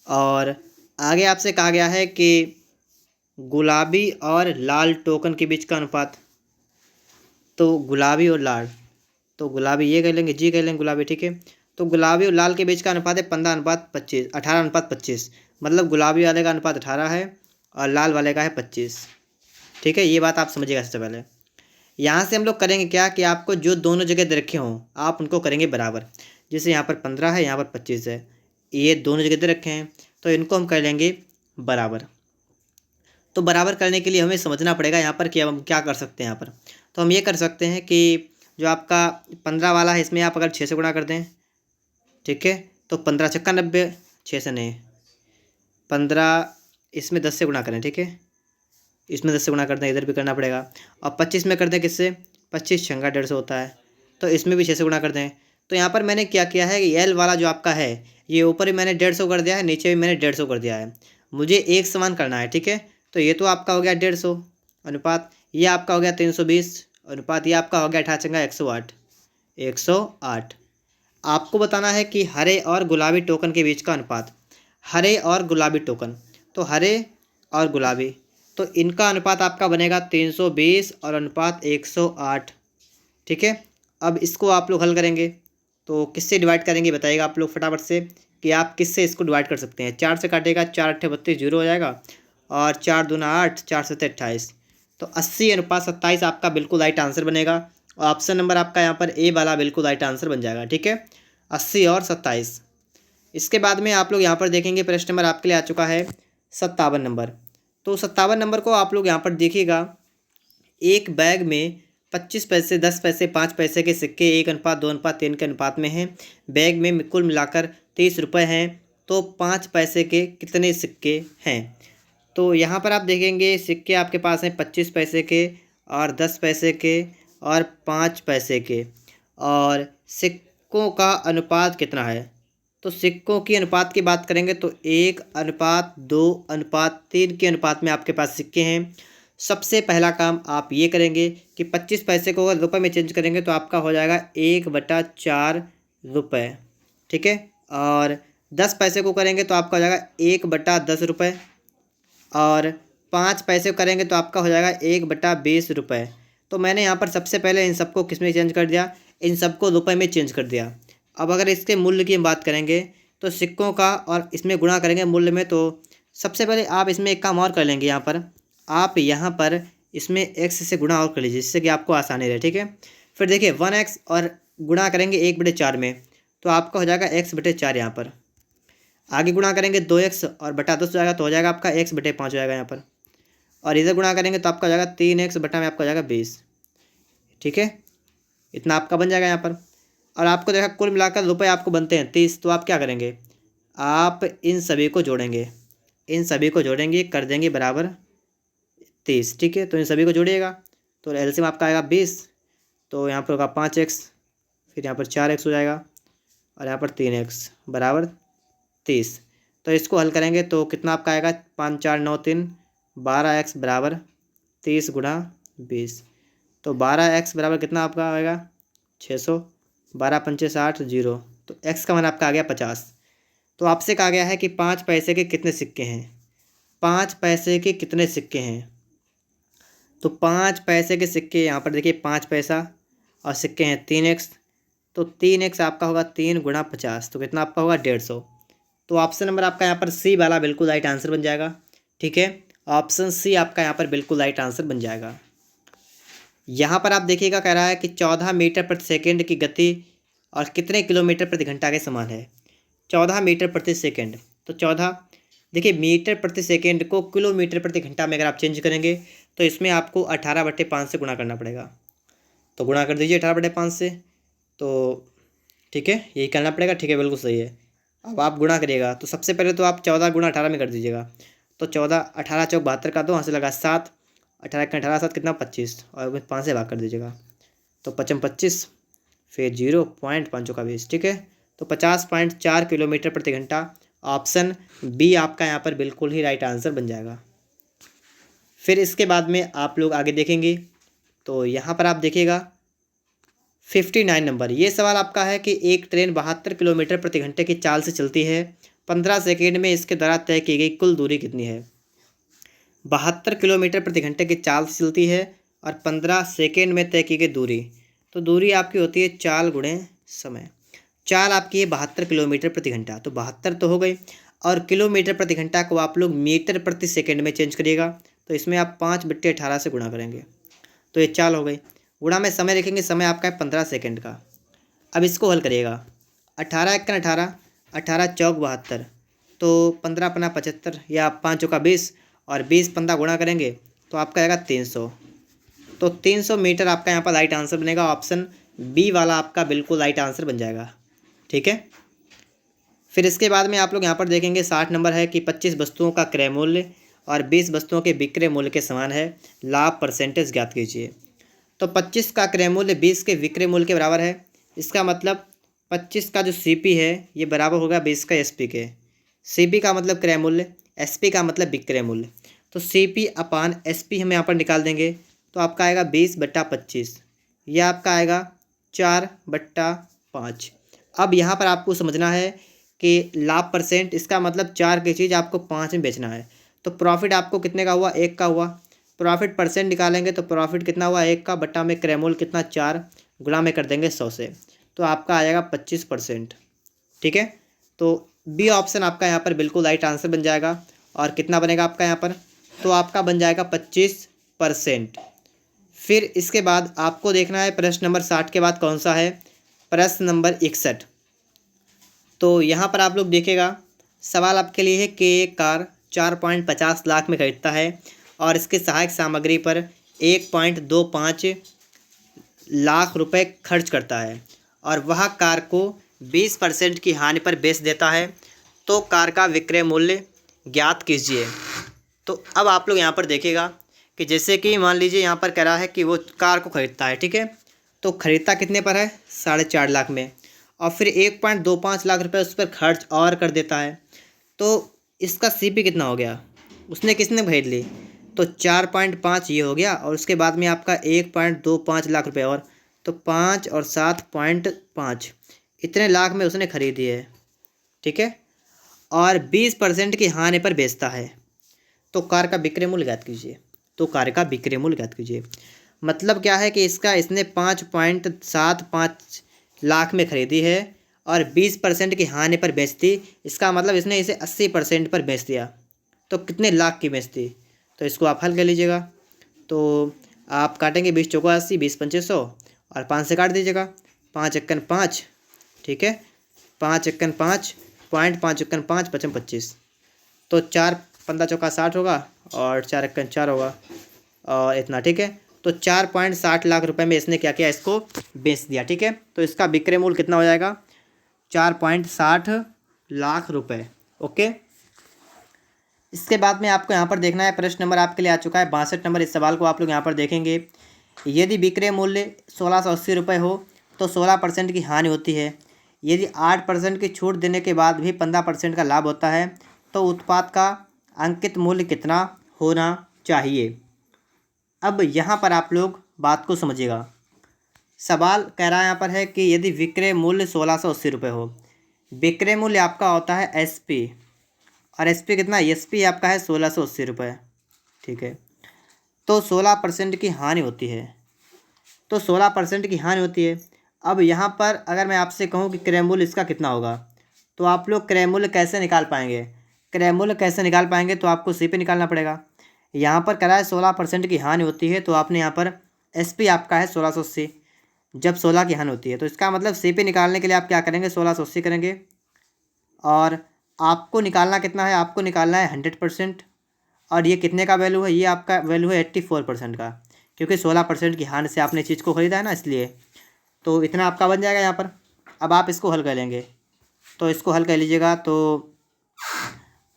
और आगे आपसे कहा गया है कि गुलाबी और लाल टोकन के बीच का अनुपात, तो गुलाबी और लाल, तो गुलाबी ये कह लेंगे, जी कह लेंगे गुलाबी, ठीक है। तो गुलाबी और लाल के बीच का अनुपात है 15:25, 18:25। मतलब गुलाबी वाले का अनुपात 18 है और लाल वाले का है 25, ठीक है। ये बात आप समझिएगा। सबसे पहले यहाँ से हम लोग करेंगे क्या कि आपको जो दोनों जगह दे रखे हों आप उनको करेंगे बराबर। जैसे यहाँ पर 15 है, यहाँ पर 25 है, ये दोनों जगह दे रखे हैं, तो इनको हम कर लेंगे बराबर। तो बराबर करने के लिए हमें समझना पड़ेगा यहाँ पर कि अब हम क्या कर सकते हैं। यहाँ पर तो हम ये कर सकते हैं कि जो आपका 15 वाला है इसमें आप अगर 6 से गुणा कर दें, ठीक है, तो 15 छक्का 90, 6 से नहीं, 15 इसमें 10 से गुणा करें, ठीक है, इसमें 10 से गुणा कर दें, इधर भी करना पड़ेगा। और 25 में कर दें किससे, 25 छंगा 150 होता है, तो इसमें भी 6 से गुणा कर दें। तो यहाँ पर मैंने क्या किया है कि L वाला जो आपका है ये ऊपर भी मैंने 150 कर दिया है, नीचे भी मैंने 150 कर दिया है। मुझे एक समान करना है, ठीक है। तो ये तो आपका हो गया 150 अनुपात, ये आपका हो गया 320 अनुपात, ये आपका हो गया 18 छंगा 108, 108। आपको बताना है कि हरे और गुलाबी टोकन के बीच का अनुपात, हरे और गुलाबी टोकन, तो हरे और गुलाबी, तो इनका अनुपात आपका बनेगा 320 और अनुपात 108, ठीक है। अब इसको आप लोग हल करेंगे तो किससे डिवाइड करेंगे बताइएगा आप लोग फटाफट से कि आप किससे इसको डिवाइड कर सकते हैं। 4 से काटेगा, 4 8 32 जीरो हो जाएगा, और 4 दूना 8, 4 7 28, तो 80:27 आपका बिल्कुल राइट आंसर बनेगा। और ऑप्शन नंबर आपका यहाँ पर ए वाला बिल्कुल राइट आंसर बन जाएगा, ठीक है, 80 और 27। इसके बाद में आप लोग यहाँ पर देखेंगे प्रश्न नंबर आपके लिए आ चुका है 57 नंबर। तो 57 नंबर को आप लोग यहाँ पर देखिएगा, एक बैग में 25 पैसे, 10 पैसे, 5 पैसे के सिक्के 1:2:3 के अनुपात में हैं। बैग में कुल मिलाकर 30 रुपये हैं, तो 5 पैसे के कितने सिक्के हैं। तो यहाँ पर आप देखेंगे सिक्के आपके पास हैं 25 पैसे के और 10 पैसे के और 5 पैसे के, और सिक्कों का अनुपात कितना है। तो सिक्कों की अनुपात की बात करेंगे तो 1:2:3 के अनुपात में आपके पास सिक्के हैं। सबसे पहला काम आप ये करेंगे कि 25 पैसे को अगर रुपये में चेंज करेंगे तो आपका हो जाएगा 1/4 रुपये, ठीक है। और 10 पैसे को करेंगे तो आपका हो जाएगा 1/10 रुपये, और 5 पैसे को करेंगे तो आपका हो जाएगा 1/20 रुपये। तो मैंने यहाँ पर सबसे पहले इन सबको किस में चेंज कर दिया, इन सबको रुपये में चेंज कर दिया। अब अगर इसके मूल्य की हम बात करेंगे तो सिक्कों का और इसमें गुणा करेंगे मूल्य में, तो सबसे पहले आप इसमें एक काम और कर लेंगे। यहाँ पर आप यहाँ पर इसमें x से गुणा और कर लीजिए जिससे कि आपको आसानी रहे, ठीक है। फिर देखिए 1x और गुणा करेंगे 1/4 में, तो आपका हो जाएगा x/4। यहाँ पर आगे गुणा करेंगे 2x और बटा 10 हो जाएगा, तो हो जाएगा आपका x/5 हो जाएगा यहाँ पर। और इधर गुणा करेंगे तो आपका हो जाएगा 3x बटा में आपका हो जाएगा 20, ठीक है। इतना आपका बन जाएगा यहाँ पर। और आपको देखा कुल मिलाकर रुपये आपको बनते हैं 30, तो आप क्या करेंगे, आप इन सभी को जोड़ेंगे, इन सभी को जोड़ेंगे, कर देंगे बराबर 30, ठीक है। तो इन सभी को जोड़िएगा तो एलसीएम आपका आएगा 20, तो यहाँ पर होगा 5x, फिर यहाँ पर 4x हो जाएगा, और यहाँ पर 3x बराबर 30। तो इसको हल करेंगे तो कितना आपका आएगा, 5 4 9 3, 12x बराबर 30 गुणा 20। तो 12x बराबर कितना आपका आएगा 600, 12 पंचे 60 जीरो, तो x का मान आपका आ गया 50। तो आपसे कहा गया है कि 5 पैसे के कितने सिक्के हैं, 5 पैसे के कितने सिक्के हैं। तो 5 पैसे के सिक्के यहाँ पर देखिए 5 पैसा और सिक्के हैं 3x, तो 3x आपका होगा 3 गुणा 50, तो कितना आपका होगा 150। तो ऑप्शन नंबर आपका यहाँ पर सी वाला बिल्कुल राइट आंसर बन जाएगा, ठीक है। ऑप्शन सी आपका यहाँ पर बिल्कुल राइट आंसर बन जाएगा। यहाँ पर आप देखिएगा, कह रहा है कि 14 मीटर प्रति सेकंड की गति और कितने किलोमीटर प्रति घंटा के समान है। 14 मीटर प्रति सेकंड, तो 14, देखिए मीटर प्रति सेकंड को किलोमीटर प्रति घंटा में अगर आप चेंज करेंगे तो इसमें आपको 18/5 से गुणा करना पड़ेगा। तो गुणा कर दीजिए 18/5 से, तो ठीक है, यही करना पड़ेगा। ठीक है, बिल्कुल सही है। अब आप गुणा करिएगा तो सबसे पहले तो आप 14 गुणा 18 में कर दीजिएगा। तो 14, 18 चौक 72 का, 2 यहाँ से लगा 7, 18 का 18 7 कितना 25, और 5 से भाग कर दीजिएगा तो 55 25, फिर 0.5 का 20। ठीक है, तो 50.4 किलोमीटर प्रति घंटा। ऑप्शन बी आपका यहाँ पर बिल्कुल ही राइट आंसर बन जाएगा। फिर इसके बाद में आप लोग आगे देखेंगे तो यहाँ पर आप देखिएगा 59 नंबर। ये सवाल आपका है कि एक ट्रेन 72 किलोमीटर प्रति घंटे की चाल से चलती है, 15 सेकेंड में इसके द्वारा तय की गई कुल दूरी कितनी है। 72 किलोमीटर प्रति घंटे की चाल से चलती है और 15 सेकेंड में तय की गई दूरी, तो दूरी आपकी होती है चाल गुणे समय। चाल आपकी है 72 किलोमीटर प्रति घंटा, तो 72 तो हो गई, और किलोमीटर प्रति घंटा को आप लोग मीटर प्रति सेकेंड में चेंज करिएगा, तो इसमें आप 5/18 से गुणा करेंगे तो ये चाल हो गई। गुणा में समय लिखेंगे, समय आपका है 15 सेकेंड का। अब इसको हल करिएगा, 18 × 18, 18 चौक 72, तो 15 × 75 या 5 चौका 20, और 20 15 गुणा करेंगे तो आपका आएगा 300। तो 300 मीटर आपका यहाँ पर राइट आंसर बनेगा। ऑप्शन बी वाला आपका बिल्कुल राइट आंसर बन जाएगा। ठीक है, फिर इसके बाद में आप लोग यहाँ पर देखेंगे 60 नंबर है कि 25 वस्तुओं का क्रय मूल्य और 20 वस्तुओं के विक्रय मूल्य के समान है, लाभ परसेंटेज ज्ञात कीजिए। तो 25 का क्रय मूल्य 20 के विक्रय मूल्य के बराबर है। इसका मतलब 25 का जो सीपी है ये बराबर होगा 20 का एसपी के। सीपी का मतलब क्रय मूल्य, एसपी का मतलब विक्रय मूल्य। तो सीपी अपान एसपी हम यहाँ पर निकाल देंगे तो आपका आएगा 20/25, यह आपका आएगा 4/5। अब यहाँ पर आपको समझना है कि लाभ परसेंट, इसका मतलब 4 की चीज़ आपको 5 में बेचना है, तो प्रॉफिट आपको कितने का हुआ, 1 का हुआ। प्रॉफिट परसेंट निकालेंगे तो प्रॉफिट कितना हुआ, 1 का, बटा में क्रय मूल्य कितना 4, गुणा में कर देंगे 100 से, तो आपका आएगा 25%। ठीक है, तो बी ऑप्शन आपका यहाँ पर बिल्कुल राइट आंसर बन जाएगा। और कितना बनेगा आपका यहाँ पर, तो आपका बन जाएगा 25%। फिर इसके बाद आपको देखना है प्रश्न नंबर 60 के बाद कौन सा है, प्रश्न नंबर 61। तो यहाँ पर आप लोग देखिएगा, सवाल आपके लिए है कि एक कार 4.50 लाख में खरीदता है और इसके सहायक सामग्री पर 1.25 लाख रुपए खर्च करता है और वह कार को 20% की हानि पर बेच देता है, तो कार का विक्रय मूल्य ज्ञात कीजिए। तो अब आप लोग यहाँ पर देखिएगा कि जैसे कि मान लीजिए यहाँ पर कह रहा है कि वो कार को खरीदता है। ठीक है, तो खरीदता कितने पर है, 4.5 लाख में, और फिर 1.25 लाख रुपए उस पर खर्च और कर देता है, तो इसका सीपी कितना हो गया, उसने किसने खरीद ली, तो 4.5 ये हो गया, और उसके बाद में आपका 1.25 लाख रुपए और, तो 5 और 7.5 इतने लाख में उसने खरीदी है। ठीक है, और 20% की हानि पर बेचता है, तो कार का विक्रय मूल्य ज्ञात कीजिए। तो कार का विक्रय मूल्य ज्ञात कीजिए मतलब क्या है कि इसने 5.75 लाख में खरीदी है और 20% की हानि पर बेचती, इसका मतलब इसने इसे 80% पर बेच दिया, तो कितने लाख की बेचती। तो इसको आप हल कर लीजिएगा, तो आप काटेंगे 20 चौका 80, 20 पंचे 100 और 5 से काट दीजिएगा, 5 एकन 5। ठीक है, 5 एकन 5, 5 एकन 5, 55 25, तो 4 15 चौका 60 होगा और 4 एकन 4 होगा और इतना। ठीक है, तो 4.60 लाख रुपए में इसने क्या किया, इसको बेच दिया। ठीक है, तो इसका विक्रय मूल्य कितना हो जाएगा, 4.60 लाख रुपए। ओके, इसके बाद में आपको यहाँ पर देखना है, प्रश्न नंबर आपके लिए आ चुका है 62 नंबर। इस सवाल को आप लोग यहाँ पर देखेंगे, यदि विक्रय मूल्य 1680 रुपये हो तो 16% की हानि होती है। यदि 8% की छूट देने के बाद भी 15% का लाभ होता है तो उत्पाद का अंकित मूल्य कितना होना चाहिए। अब यहाँ पर आप लोग बात को समझिएगा, सवाल कह रहा है यहाँ पर है कि यदि विक्रय मूल्य 1680 रुपये हो, विक्रय मूल्य आपका होता है एसपी, और एसपी कितना, एसपी आपका है 1680 रुपये। ठीक है, तो 16% की हानि होती है, तो 16% की हानि होती है। अब यहाँ पर अगर मैं आपसे कहूँ कि क्रय मूल्य इसका कितना होगा, तो आप लोग क्रय मूल्य कैसे निकाल पाएंगे, क्रय मूल्य कैसे निकाल पाएंगे, तो आपको सी पे निकालना पड़ेगा। यहाँ पर करा है 16% की हानि होती है, तो आपने यहाँ पर SP आपका है 1680 जब 16 की हानि होती है। तो इसका मतलब CP निकालने के लिए आप क्या करेंगे, 1680 करेंगे। और आपको निकालना कितना है, आपको निकालना है 100%। और ये कितने का वैल्यू है, ये आपका वैल्यू है 84% का, क्योंकि 16% की हानि से आपने चीज़ को ख़रीदा है ना, इसलिए। तो इतना आपका बन जाएगा यहाँ पर। अब आप इसको हल कर लेंगे, तो इसको हल कर लीजिएगा। तो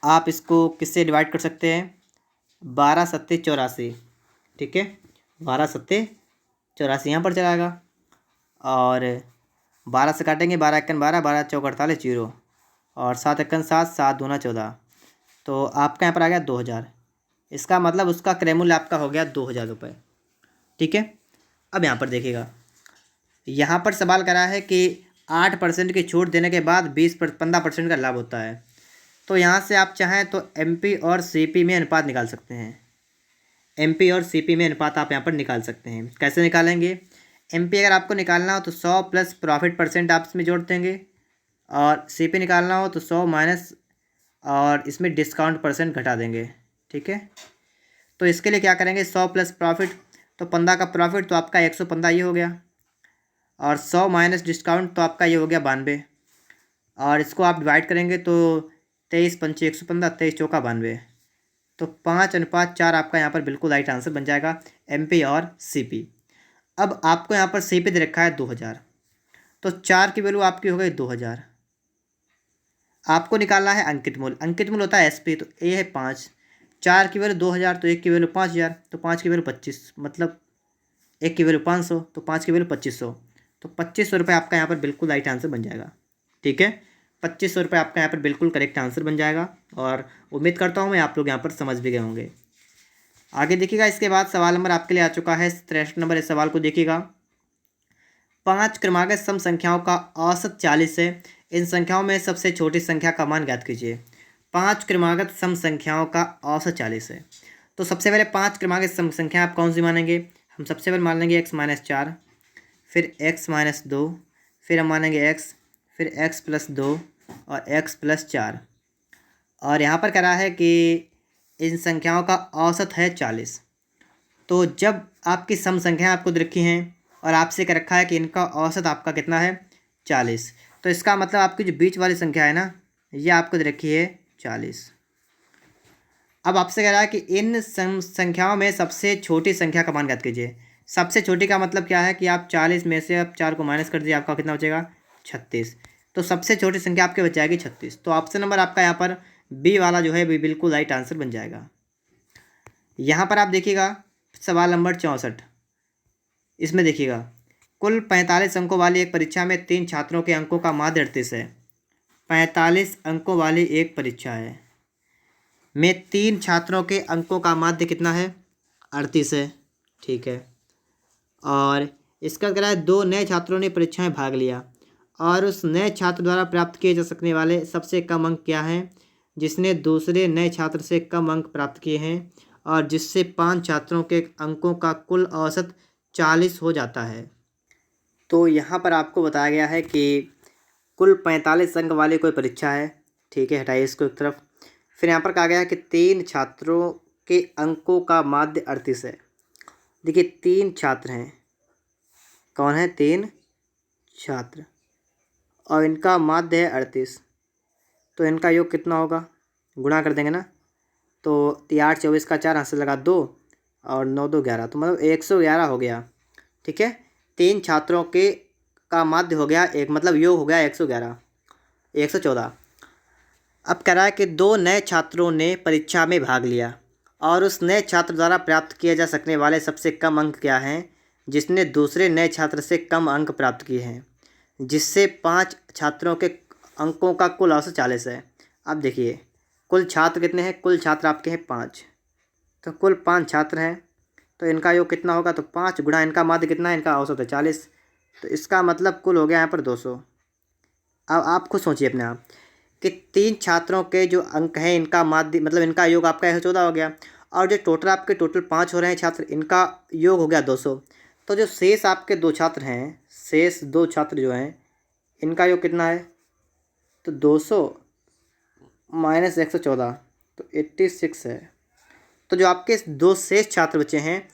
आप इसको किससे डिवाइड कर सकते हैं, 12 सत्ते 84, ठीक है, 12 सत्ते 84 यहाँ पर चलाएगा। और 12 से काटेंगे, 12 एकन 12, 12 चौक 48 जीरो, और 7 एकन 7, 7 दूना 14। तो आपका यहाँ पर आ गया 2000। इसका मतलब उसका क्रय मूल्य आपका हो गया 2000 रुपये, ठीक है। अब यहाँ पर देखिएगा, यहाँ पर सवाल करा है कि 8% की छूट देने के बाद 15% का लाभ होता है। तो यहाँ से आप चाहें तो MP और CP में अनुपात निकाल सकते हैं। MP और CP में अनुपात आप यहाँ पर निकाल सकते हैं। कैसे निकालेंगे, MP अगर आपको निकालना हो तो 100 प्लस प्रॉफिट परसेंट आप इसमें जोड़ देंगे, और CP निकालना हो तो 100 माइनस और इसमें डिस्काउंट परसेंट घटा देंगे, ठीक है। तो इसके लिए क्या करेंगे, 100 प्लस प्रॉफिट, तो 15 का प्रॉफिट तो आपका 115 ये हो गया, और 100 माइनस डिस्काउंट तो आपका ये हो गया 92। और इसको आप डिवाइड करेंगे तो 23 पंचे 115, 23 चौका 92। तो 5:4 आपका यहाँ पर बिल्कुल राइट आंसर बन जाएगा, MP और CP। अब आपको यहाँ पर CP दे रखा है 2000, तो 4 की वैल्यू आपकी हो गई 2000। आपको निकालना है अंकित मूल्य, अंकित मूल्य होता है SP, तो A है 5, 4 की वैल्यू 2000, तो 1 की वैल्यू 5000, तो 5 की वैल्यू 25, मतलब 1 की वैल्यू 500, तो 5 की वैल्यू 2500। तो 2500 रुपये आपका यहाँ पर बिल्कुल राइट आंसर बन जाएगा, ठीक है। 2500 रुपये आपका यहाँ पर बिल्कुल करेक्ट आंसर बन जाएगा, और उम्मीद करता हूँ मैं आप लोग यहाँ पर समझ भी गए होंगे। आगे देखिएगा, इसके बाद सवाल नंबर आपके लिए आ चुका है 63 नंबर। इस सवाल को देखिएगा, 5 क्रमागत सम संख्याओं का औसत 40 है, इन संख्याओं में सबसे छोटी संख्या का मान ज्ञात कीजिए। 5 क्रमागत सम संख्याओं का औसत 40 है। तो सबसे पहले 5 क्रमागत सम संख्या आप कौन सी मानेंगे, हम सबसे पहले मान लेंगे x-4, फिर x-2, फिर हम मानेंगे x, फिर x+2 और x+4। और यहाँ पर कह रहा है कि इन संख्याओं का औसत है 40। तो जब आपकी सम संख्या आपको दे रखी हैं और आपसे कह रखा है कि इनका औसत आपका कितना है 40, तो इसका मतलब आपकी जो बीच वाली संख्या है ना, ये आपको दे रखी है 40। अब आपसे कह रहा है कि इन संख्याओं में सबसे छोटी संख्या का मान ज्ञात कीजिए। सबसे छोटी का मतलब क्या है कि आप 40 में से आप 4 को माइनस कर दीजिए, आपका कितना बचेगा 36। तो सबसे छोटी संख्या आपकी बच जाएगी 36। तो ऑप्शन नंबर आपका यहाँ पर B वाला जो है बिल्कुल राइट आंसर बन जाएगा। यहाँ पर आप देखिएगा सवाल नंबर 64, इसमें देखिएगा, कुल 45 अंकों वाली एक परीक्षा में 3 छात्रों के अंकों का माध्य 38 है। 45 अंकों वाली एक परीक्षा है में 3 छात्रों के अंकों का माध्य कितना है 38 है, ठीक है। और इसका क्या है, 2 नए छात्रों ने परीक्षा में भाग लिया, और उस नए छात्र द्वारा प्राप्त किए जा सकने वाले सबसे कम अंक क्या हैं, जिसने दूसरे नए छात्र से कम अंक प्राप्त किए हैं, और जिससे 5 छात्रों के अंकों का कुल औसत 40 हो जाता है। तो यहाँ पर आपको बताया गया है कि कुल 45 अंक वाली कोई परीक्षा है, ठीक है, हटाइए इसको एक तरफ। फिर यहाँ पर कहा गया है कि 3 छात्रों के अंकों का माध्य 38 है। देखिए 3 छात्र हैं, कौन है 3 छात्र, और इनका माध्य है 38, तो इनका योग कितना होगा, गुणा कर देंगे ना। तो 8 24 का 4 हाथ से लगा 2, और 9 2 11, तो मतलब 111 हो गया, ठीक है। 3 छात्रों के का माध्य हो गया एक, मतलब योग हो गया 111, 114। अब कह रहा है कि 2 नए छात्रों ने परीक्षा में भाग लिया, और उस नए छात्र द्वारा प्राप्त किए जा सकने वाले सबसे कम अंक क्या हैं, जिसने दूसरे नए छात्र से कम अंक प्राप्त किए हैं, जिससे 5 छात्रों के अंकों का कुल औसत 40 है। अब देखिए कुल छात्र कितने हैं, कुल छात्र आपके हैं 5, तो कुल 5 छात्र हैं, तो इनका योग कितना होगा, तो 5 गुणा इनका माध्य कितना है, इनका औसत है 40, तो इसका मतलब कुल हो गया यहाँ पर 200। अब आप खुद सोचिए अपने आप कि 3 छात्रों के जो अंक हैं इनका माध्य मतलब इनका योग आपका 114 हो गया, और जो टोटल आपके टोटल 5 हो रहे हैं छात्र, इनका योग हो गया 200। तो जो शेष आपके 2 छात्र हैं, शेष 2 छात्र जो हैं, इनका योग कितना है, तो 200 माइनस 114, तो 86 है। तो जो आपके दो शेष छात्र बचे हैं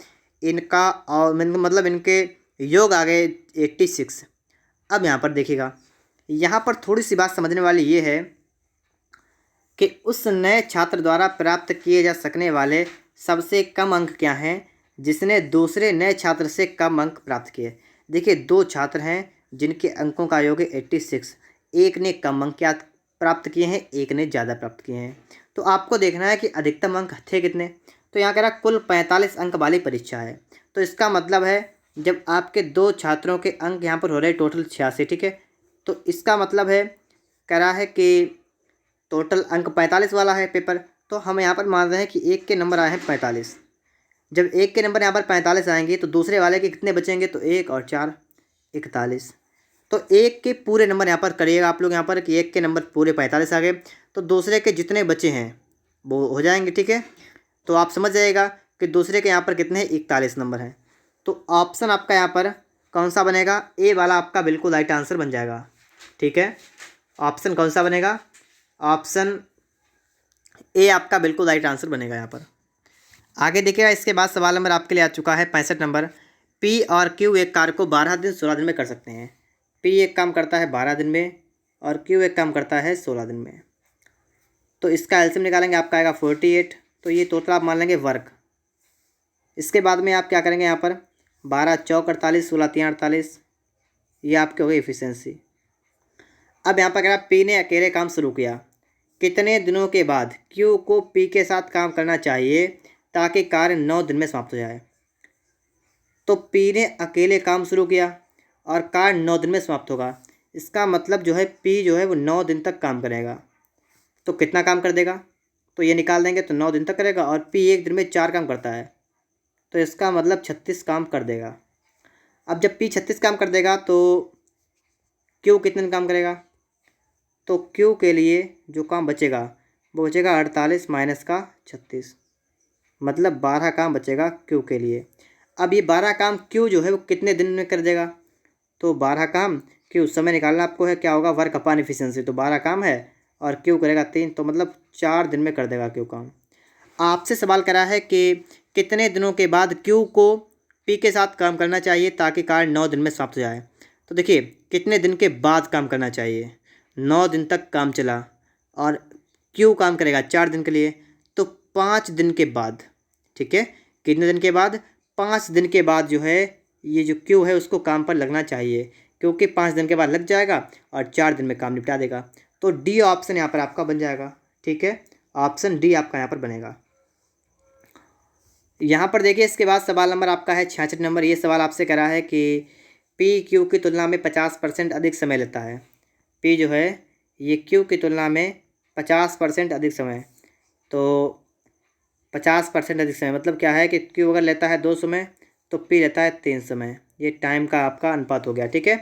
इनका और मतलब इनके योग आ गए 86। अब यहाँ पर देखिएगा, यहाँ पर थोड़ी सी बात समझने वाली ये है कि उस नए छात्र द्वारा प्राप्त किए जा सकने वाले सबसे कम अंक क्या हैं जिसने दूसरे नए छात्र से कम अंक प्राप्त किए। देखिए, दो छात्र हैं जिनके अंकों का योग है 86। एक ने कम अंक क्या प्राप्त किए हैं, एक ने ज़्यादा प्राप्त किए हैं। तो आपको देखना है कि अधिकतम अंक थे कितने। तो यहाँ कह रहा कुल 45 अंक वाली परीक्षा है। तो इसका मतलब है जब आपके दो छात्रों के अंक यहाँ पर हो रहे टोटल 86, ठीक है, तो इसका मतलब है कह रहा है कि टोटल अंक 45 वाला है पेपर। तो हम यहाँ पर मान रहे हैं कि एक के नंबर आए हैं 45। जब एक के नंबर यहाँ पर 45 आएंगे तो दूसरे वाले के कितने बचेंगे, तो एक और चार 41। तो एक के पूरे नंबर यहाँ पर करिएगा आप लोग यहाँ पर कि एक के नंबर पूरे 45 आ गए, तो दूसरे के जितने बचे हैं वो हो जाएंगे, ठीक है। तो आप समझ जाइएगा कि दूसरे के यहाँ पर कितने हैं, 41 नंबर हैं। तो ऑप्शन आपका यहाँ पर कौन सा बनेगा, ए वाला आपका बिल्कुल राइट आंसर बन जाएगा, ठीक है। ऑप्शन कौन सा बनेगा, ऑप्शन ए आपका बिल्कुल राइट आंसर बनेगा यहाँ पर। आगे देखिएगा, इसके बाद सवाल नंबर आपके लिए आ चुका है 65 नंबर। पी और क्यू एक कार्य को 12 दिन 16 दिन में कर सकते हैं। पी एक काम करता है 12 दिन में और क्यू एक काम करता है 16 दिन में। तो इसका एलसीएम निकालेंगे, आपका आएगा 48। तो ये टोटल आप मान लेंगे वर्क। इसके बाद में आप क्या करेंगे, यहाँ पर 12 चौक 48, 16 3 48, ये आपके हो गई एफिशिएंसी। अब यहाँ पर कह रहा पी ने अकेले काम शुरू किया, कितने दिनों के बाद क्यू को पी के साथ काम करना चाहिए ताकि कार्य 9 दिन में समाप्त हो जाए। तो पी ने अकेले काम शुरू किया और कार्य 9 दिन में समाप्त होगा। इसका मतलब जो है पी जो है वो 9 दिन तक काम करेगा। तो कितना काम कर देगा, तो ये निकाल देंगे, तो 9 दिन तक करेगा। और पी एक दिन में 4 काम करता है, तो इसका मतलब 36 काम कर देगा। अब जब पी 36 काम कर देगा तो क्यू कितने दिन काम करेगा, तो क्यू के लिए जो काम बचेगा वो बचेगा 48 माइनस का 36, मतलब 12 काम बचेगा क्यू के लिए। अब ये 12 काम क्यू जो है वो कितने दिन में कर देगा, तो 12 काम क्यू, समय निकालना आपको है, क्या होगा वर्क अपॉन एफिशिएंसी। तो 12 काम है और क्यू करेगा 3, तो मतलब 4 दिन में कर देगा क्यू काम। आपसे सवाल करा है कि कितने दिनों के बाद क्यू को पी के साथ काम करना चाहिए ताकि कार्य 9 दिन में समाप्त हो जाए। तो देखिए, कितने दिन के बाद काम करना चाहिए, 9 दिन तक काम चला और क्यू काम करेगा 4 दिन के लिए, तो 5 दिन के बाद, ठीक है। कितने दिन के बाद, 5 दिन के बाद जो है ये जो क्यू है उसको काम पर लगना चाहिए, क्योंकि 5 दिन के बाद लग जाएगा और 4 दिन में काम निपटा देगा। तो डी ऑप्शन यहाँ पर आपका बन जाएगा, ठीक है। ऑप्शन डी आपका यहाँ पर बनेगा। यहाँ पर देखिए, इसके बाद सवाल नंबर आपका है 66 नंबर। ये सवाल आपसे कह रहा है कि पी क्यू की तुलना में 50% अधिक समय लेता है। पी जो है ये क्यू की तुलना में 50% अधिक समय, तो 50% अधिक समय मतलब क्या है कि क्यू अगर लेता है 2 समय तो पी लेता है 3 समय। ये टाइम का आपका अनुपात हो गया, ठीक है,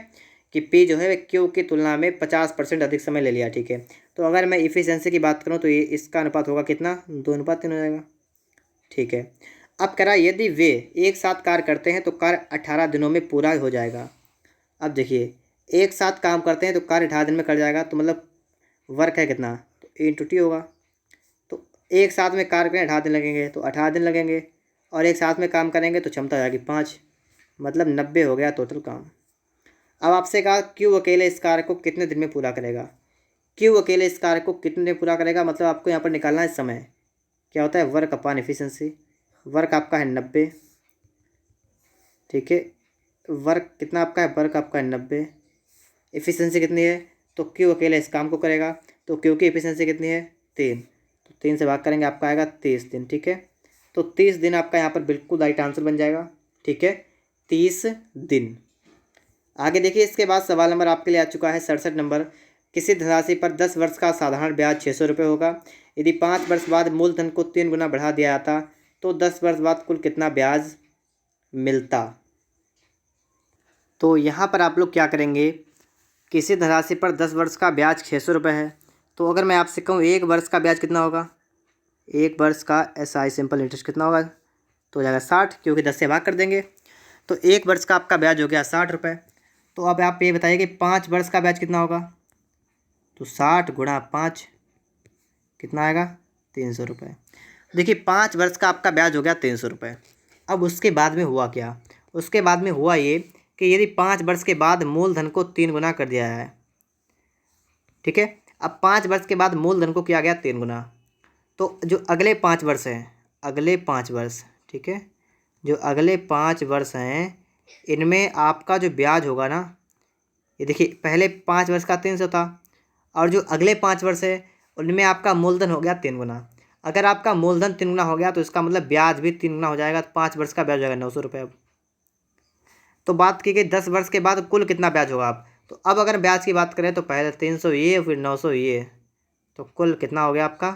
कि पी जो है क्यू की तुलना में 50% अधिक समय ले लिया, ठीक है। तो अगर मैं इफ़िशिएंसी की बात करूँ तो ये इसका अनुपात होगा कितना, 2:3 हो जाएगा, ठीक है। अब कह रहा है यदि वे एक साथ कार्य करते हैं तो कार्य 18 दिनों में पूरा हो जाएगा। अब देखिए, एक साथ काम करते हैं तो कार्य 18 दिन में कर जाएगा, तो मतलब वर्क है कितना, तो इंटू टी होगा। तो एक साथ में कार्य करें 18 दिन लगेंगे, तो 18 दिन लगेंगे, और एक साथ में काम करेंगे तो क्षमता आ जाएगी 5, मतलब 90 हो गया टोटल काम। अब आपसे कहा क्यू अकेले इस कार्य को कितने दिन में पूरा करेगा। क्यू अकेले इस कार्य को कितने दिन पूरा करेगा, मतलब आपको यहाँ पर निकालना है समय। क्या होता है वर्क अपॉन एफिशिएंसी। वर्क आपका है 90, ठीक है। वर्क कितना आपका है, वर्क आपका है 90। एफिशिएंसी कितनी है, तो क्यू अकेले इस काम को करेगा, तो क्यू की एफिशिएंसी कितनी है 3, तो 3 से भाग करेंगे आपका आएगा 30 दिन, ठीक है। तो 30 दिन आपका यहाँ पर बिल्कुल राइट आंसर बन जाएगा, ठीक है, 30 दिन। आगे देखिए, इसके बाद सवाल नंबर आपके लिए आ चुका है 67 नंबर। किसी धनराशि पर 10 वर्ष का साधारण ब्याज 600 रुपये होगा। यदि 5 वर्ष बाद मूलधन को 3 गुना बढ़ा दिया जाता तो 10 वर्ष बाद कुल कितना ब्याज मिलता। तो यहाँ पर आप लोग क्या करेंगे, किसी धनराशि पर 10 वर्ष का ब्याज 600 रुपये है, तो अगर मैं आपसे कहूँ 1 वर्ष का ब्याज कितना होगा, 1 वर्ष का SI सिंपल इंटरेस्ट कितना होगा, तो हो जाएगा 60, क्योंकि 10 से भाग कर देंगे। तो 1 वर्ष का आपका ब्याज हो गया 60 रुपये। तो अब आप ये बताइए कि 5 वर्ष का ब्याज कितना होगा, तो 60 गुणा 5 कितना आएगा, 300 रुपये। देखिए 5 वर्ष का आपका ब्याज हो गया 300 रुपये। अब उसके बाद में हुआ क्या, उसके बाद में हुआ ये कि यदि 5 वर्ष के बाद मूलधन को 3 गुना कर दिया है, ठीक है। अब 5 वर्ष के बाद मूलधन को किया गया 3 गुना, तो जो अगले 5 वर्ष हैं, अगले 5 वर्ष, ठीक है, जो अगले 5 वर्ष हैं इनमें आपका जो ब्याज होगा ना, ये देखिए पहले 5 वर्ष का 300 था, और जो अगले 5 वर्ष है उनमें आपका मूलधन हो गया 3 गुना। अगर आपका मूलधन 3 गुना हो गया तो इसका मतलब ब्याज भी 3 गुना हो जाएगा, तो 5 वर्ष का ब्याज हो जाएगा 900 रुपये। अब तो बात की गई 10 वर्ष के बाद कुल कितना ब्याज होगा। आप तो अब अगर ब्याज की बात करें तो पहले 300 ये, फिर 900 ये, तो कुल कितना हो गया आपका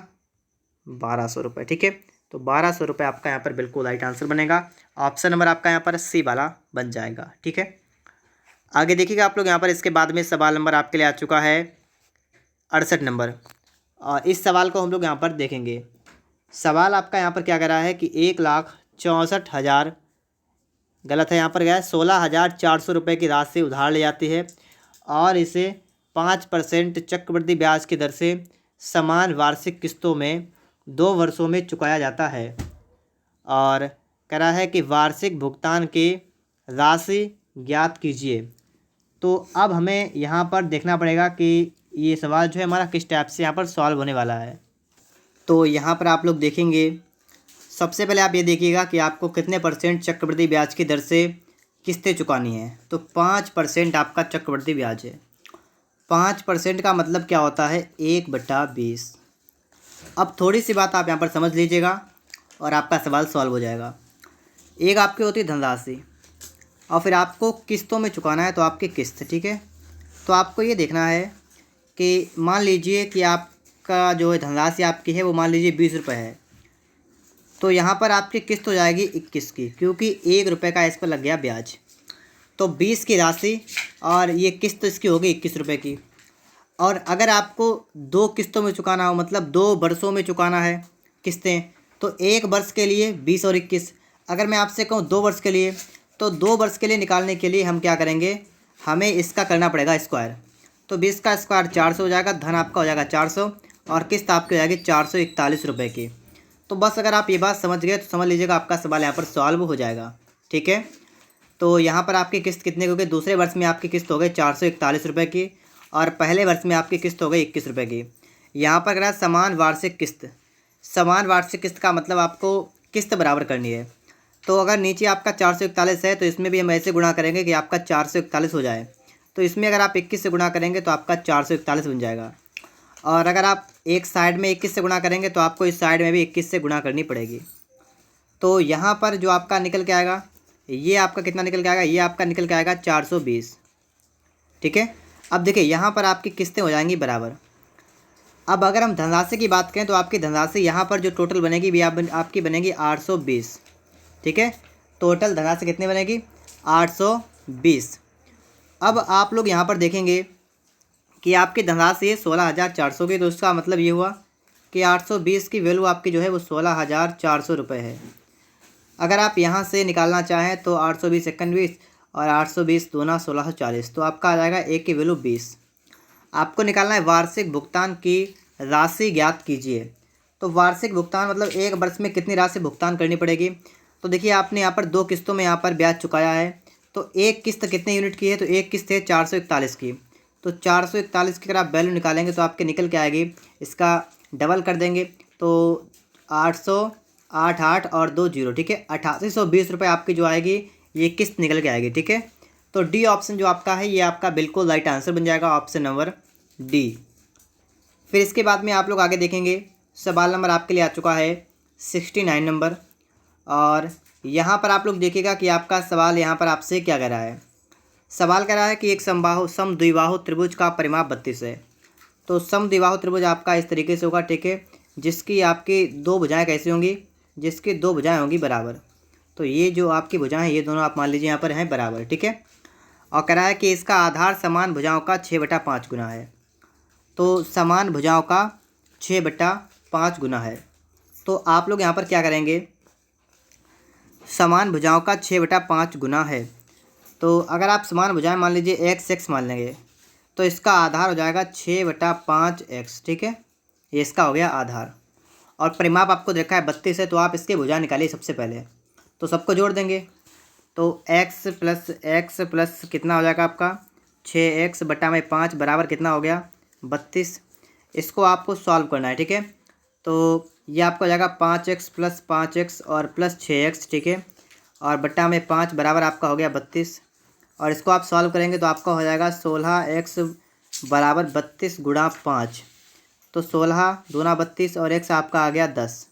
1200 रुपये, ठीक है। तो 1200 रुपये आपका यहाँ पर बिल्कुल राइट आंसर बनेगा। ऑप्शन नंबर आपका यहाँ पर सी वाला बन जाएगा, ठीक है। आगे देखिएगा आप लोग यहाँ पर, इसके बाद में सवाल नंबर आपके लिए आ चुका है 68 नंबर, और इस सवाल को हम लोग यहाँ पर देखेंगे। सवाल आपका यहाँ पर क्या कह रहा है कि 1,64,000, गलत है यहाँ पर, गया है 16,400 रुपये की राशि उधार ली जाती है और इसे 5% चक्रवृद्धि ब्याज की दर से समान वार्षिक किस्तों में 2 वर्षों में चुकाया जाता है, और कह रहा है कि वार्षिक भुगतान की राशि ज्ञात कीजिए। तो अब हमें यहाँ पर देखना पड़ेगा कि ये सवाल जो है हमारा किस टाइप से यहाँ पर सॉल्व होने वाला है। तो यहाँ पर आप लोग देखेंगे, सबसे पहले आप ये देखिएगा कि आपको कितने % चक्रवृद्धि ब्याज की दर से किस्तें चुकानी है। तो 5% आपका चक्रवृद्धि ब्याज है। 5% का मतलब क्या होता है, 1/20। अब थोड़ी सी बात आप यहाँ पर समझ लीजिएगा और आपका सवाल सॉल्व हो जाएगा। एक आपकी होती है धनराशि, और फिर आपको किस्तों में चुकाना है, तो आपकी किस्त, ठीक है। तो आपको ये देखना है कि मान लीजिए कि आपका जो है धनराशि आपकी है वो मान लीजिए 20 रुपये है, तो यहाँ पर आपकी किस्त हो जाएगी 21 की, क्योंकि 1 रुपये का इस पर लग गया ब्याज। तो 20 की राशि और ये किस्त इसकी होगी 21 रुपये की। और अगर आपको 2 किस्तों में चुकाना हो, मतलब 2 वर्षों में चुकाना है किस्तें, तो 1 वर्ष के लिए 20 और 21। अगर मैं आपसे कहूँ 2 वर्ष के लिए, तो 2 वर्ष के लिए निकालने के लिए हम क्या करेंगे, हमें इसका करना पड़ेगा स्क्वायर। तो 20 का स्क्वायर 400 हो जाएगा, धन आपका हो जाएगा 400 और किस्त आपकी हो जाएगी 441 रुपये की। तो बस अगर आप ये बात समझ गए तो समझ लीजिएगा आपका सवाल यहाँ पर सॉल्व हो जाएगा, ठीक है। तो यहाँ पर आपकी किस्त कितने की हो गई, दूसरे वर्ष में आपकी किस्त हो गई 441 रुपये की, और पहले वर्ष में आपकी किस्त हो गई 21 रुपये की। यहाँ पर कह समान वार्षिक किस्त। समान वार्षिक किस्त का मतलब आपको किस्त बराबर करनी है। तो अगर नीचे आपका 441 है तो इसमें भी हम ऐसे गुणा करेंगे कि आपका 441 हो जाए। तो इसमें अगर आप 21 से गुणा करेंगे तो आपका 441 बन जाएगा, और अगर आप एक साइड में 21 से गुणा करेंगे तो आपको इस साइड में भी 21 से गुणा करनी पड़ेगी। तो यहाँ पर जो आपका निकल के आएगा, ये आपका कितना निकल के आएगा, ये आपका निकल के आएगा 420, ठीक है। अब देखिए यहाँ पर आपकी किस्तें हो जाएंगी बराबर। अब अगर हम धनराशि की बात करें तो आपकी धनराशि यहाँ पर जो टोटल बनेगी भी आपकी बनेगी 820, ठीक है। टोटल धनराशि कितनी बनेगी, 820। अब आप लोग यहाँ पर देखेंगे कि आपकी धनराशि है 16,400 की, तो उसका मतलब ये हुआ कि 820 की वैल्यू आपकी जो है वो 16,400 रुपये है। अगर आप यहाँ से निकालना चाहें तो 820 एकन 20 और 820 दूना 1640, तो आपका आ जाएगा एक की वैल्यू 20। आपको निकालना है वार्षिक भुगतान की राशि ज्ञात कीजिए। तो वार्षिक भुगतान मतलब 1 वर्ष में कितनी राशि भुगतान करनी पड़ेगी। तो देखिए आपने यहाँ पर 2 किस्तों में यहाँ पर ब्याज चुकाया है, तो एक किस्त कितने यूनिट की है, तो एक किस्त है 441 की। तो 441 की अगर आप वैल्यू निकालेंगे तो आपके निकल के आएगी, इसका डबल कर देंगे तो 888 और 2 जीरो, ठीक है, 8820 रुपये आपकी जो आएगी ये किस्त निकल के आएगी, ठीक है। तो डी ऑप्शन जो आपका है ये आपका बिल्कुल राइट आंसर बन जाएगा, ऑप्शन नंबर डी। फिर इसके बाद में आप लोग आगे देखेंगे, सवाल नंबर आपके लिए आ चुका है 69 नंबर, और यहाँ पर आप लोग देखिएगा कि आपका सवाल यहाँ पर आपसे क्या कह रहा है। सवाल कह रहा है कि एक समद्विबाहु त्रिभुज का परिमाप 32 है। तो समद्विबाहु त्रिभुज आपका इस तरीके से होगा, ठीक है, जिसकी आपकी 2 भुजाएं कैसी होंगी, जिसकी 2 भुजाएं होंगी बराबर। तो ये जो आपकी भुजाएं हैं ये दोनों आप मान लीजिए यहाँ पर हैं बराबर, ठीक है। और कह रहा है कि इसका आधार समान भुजाओं का 6/5 गुना है। तो समान भुजाओं का 6/5 गुना है। तो आप लोग यहाँ पर क्या करेंगे, समान भुजाओं का 6/5 गुना है। तो अगर आप समान भुजाएं मान लीजिए x मान लेंगे तो इसका आधार हो जाएगा 6/5x, ठीक है, ये इसका हो गया आधार। और परिमाप आपको देखा है 32 है, तो आप इसके भुजा निकालिए सबसे पहले। तो सबको जोड़ देंगे तो x प्लस कितना हो जाएगा आपका 6x बटा में 5 बराबर कितना हो गया 32। इसको आपको सॉल्व करना है, ठीक है। तो ये आपका हो जाएगा 5x प्लस 5x और प्लस 6x, ठीक है, और बटा में 5 बराबर आपका हो गया 32। और इसको आप सॉल्व करेंगे तो आपका हो जाएगा 16x बराबर 32 गुणा 5। तो 16 दूना 32 और x आपका आ गया 10।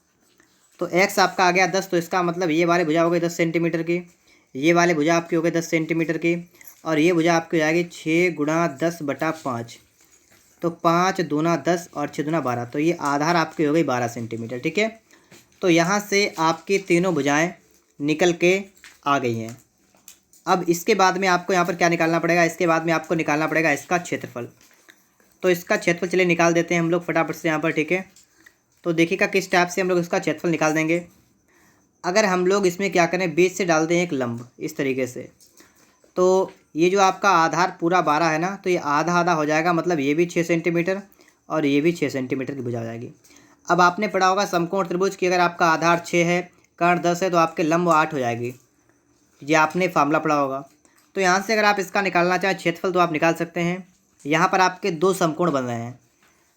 तो x आपका आ गया 10, तो इसका मतलब ये वाली भुजा हो गई 10 सेंटीमीटर की, ये वाली भुजा आपकी हो गई 10 सेंटीमीटर की, और ये भुजा आपकी हो जाएगी 6 गुणा 10 बटा 5। तो 5 दूना 10 और 6 दूना 12, तो ये आधार आपकी हो गई 12 सेंटीमीटर, ठीक है। तो यहाँ से आपकी तीनों भुजाएं निकल के आ गई हैं। अब इसके बाद में आपको यहाँ पर क्या निकालना पड़ेगा, इसके बाद में आपको निकालना पड़ेगा इसका क्षेत्रफल। तो इसका क्षेत्रफल चलिए निकाल देते हैं हम लोग फटाफट से यहाँ पर, ठीक है। तो देखिएगा किस टाइप से हम लोग इसका क्षेत्रफल निकाल देंगे। अगर हम लोग इसमें क्या करें, बीच से डाल दें एक लंब इस तरीके से, तो ये जो आपका आधार पूरा 12 है ना, तो ये आधा आधा हो जाएगा, मतलब ये भी 6 सेंटीमीटर और ये भी 6 सेंटीमीटर की भुजा हो जाएगी। अब आपने पढ़ा होगा समकोण त्रिभुज की, अगर आपका आधार 6 है, कर्ण 10 है, तो आपके लंब 8 हो जाएगी। ये आपने फार्मूला पढ़ा होगा। तो यहाँ से अगर आप इसका निकालना चाहें क्षेत्रफल तो आप निकाल सकते हैं। यहाँ पर आपके 2 समकोण बन रहे हैं,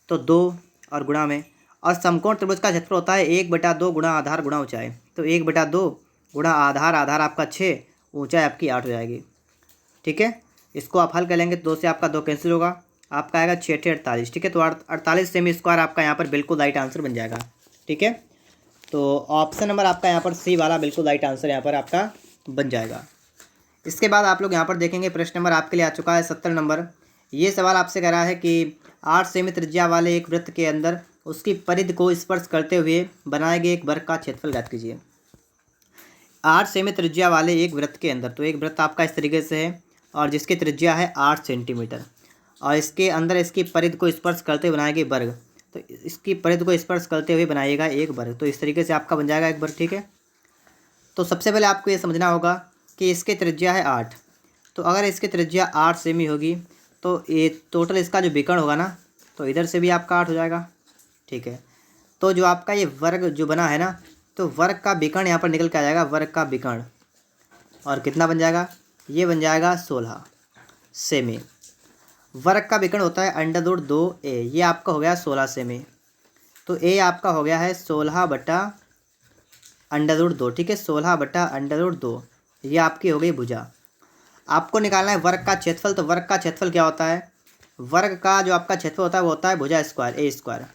तो 2 और गुणा में, और समकोण त्रिभुज का क्षेत्रफल होता है 1/2 गुणा आधार गुणा ऊंचाई। तो 1/2 गुणा आधार, आधार आपका 6, ऊंचाई आपकी 8 हो जाएगी, ठीक है। इसको आप हल कर लेंगे तो 2 से आपका 2 कैंसिल होगा, आपका आएगा 6 × 48, ठीक है। तो 48 सेमी स्क्वायर आपका यहाँ पर बिल्कुल राइट आंसर बन जाएगा, ठीक है। तो ऑप्शन नंबर आपका यहाँ पर सी वाला बिल्कुल राइट आंसर यहाँ पर आपका बन जाएगा। इसके बाद आप लोग यहाँ पर देखेंगे प्रश्न नंबर आपके लिए आ चुका है 70 नंबर। ये सवाल आपसे कह रहा है कि 8 सेमी त्रिज्या वाले एक वृत्त के अंदर उसकी परिधि को स्पर्श करते हुए बनाए गए एक वर्ग का क्षेत्रफल ज्ञात कीजिए। 8 सेमी त्रिज्या वाले एक वृत्त के अंदर, तो एक वृत्त आपका इस तरीके से है और जिसकी त्रिज्या है 8 सेंटीमीटर, और इसके अंदर इसकी परिधि को स्पर्श करते हुए बनाए गए वर्ग, तो इसकी परिधि को स्पर्श करते हुए बनाइएगा एक वर्ग। तो इस तरीके से आपका बन जाएगा एक वर्ग, ठीक है। तो सबसे पहले आपको ये समझना होगा कि इसकी त्रिज्या है 8, तो अगर इसकी त्रिज्या 8 सेमी होगी तो ये टोटल इसका जो विकर्ण होगा ना, तो इधर से भी आपका 8 हो जाएगा, ठीक है। तो जो आपका ये वर्ग जो बना है ना, तो वर्ग का विकर्ण यहाँ पर निकल के आ जाएगा, वर्ग का विकर्ण, और कितना बन जाएगा, ये बन जाएगा 16 सेमी। वर्ग का विकर्ण होता है √2a, ये आपका हो गया 16 सेमी। तो a आपका हो गया है 16/√2, ठीक है, 16/√2, ये आपकी हो गई भुजा। आपको निकालना है वर्ग का क्षेत्रफल। तो वर्ग का क्षेत्रफल क्या होता है, वर्ग का जो आपका क्षेत्रफल होता है वो होता है भुजा स्क्वायर, ए स्क्वायर।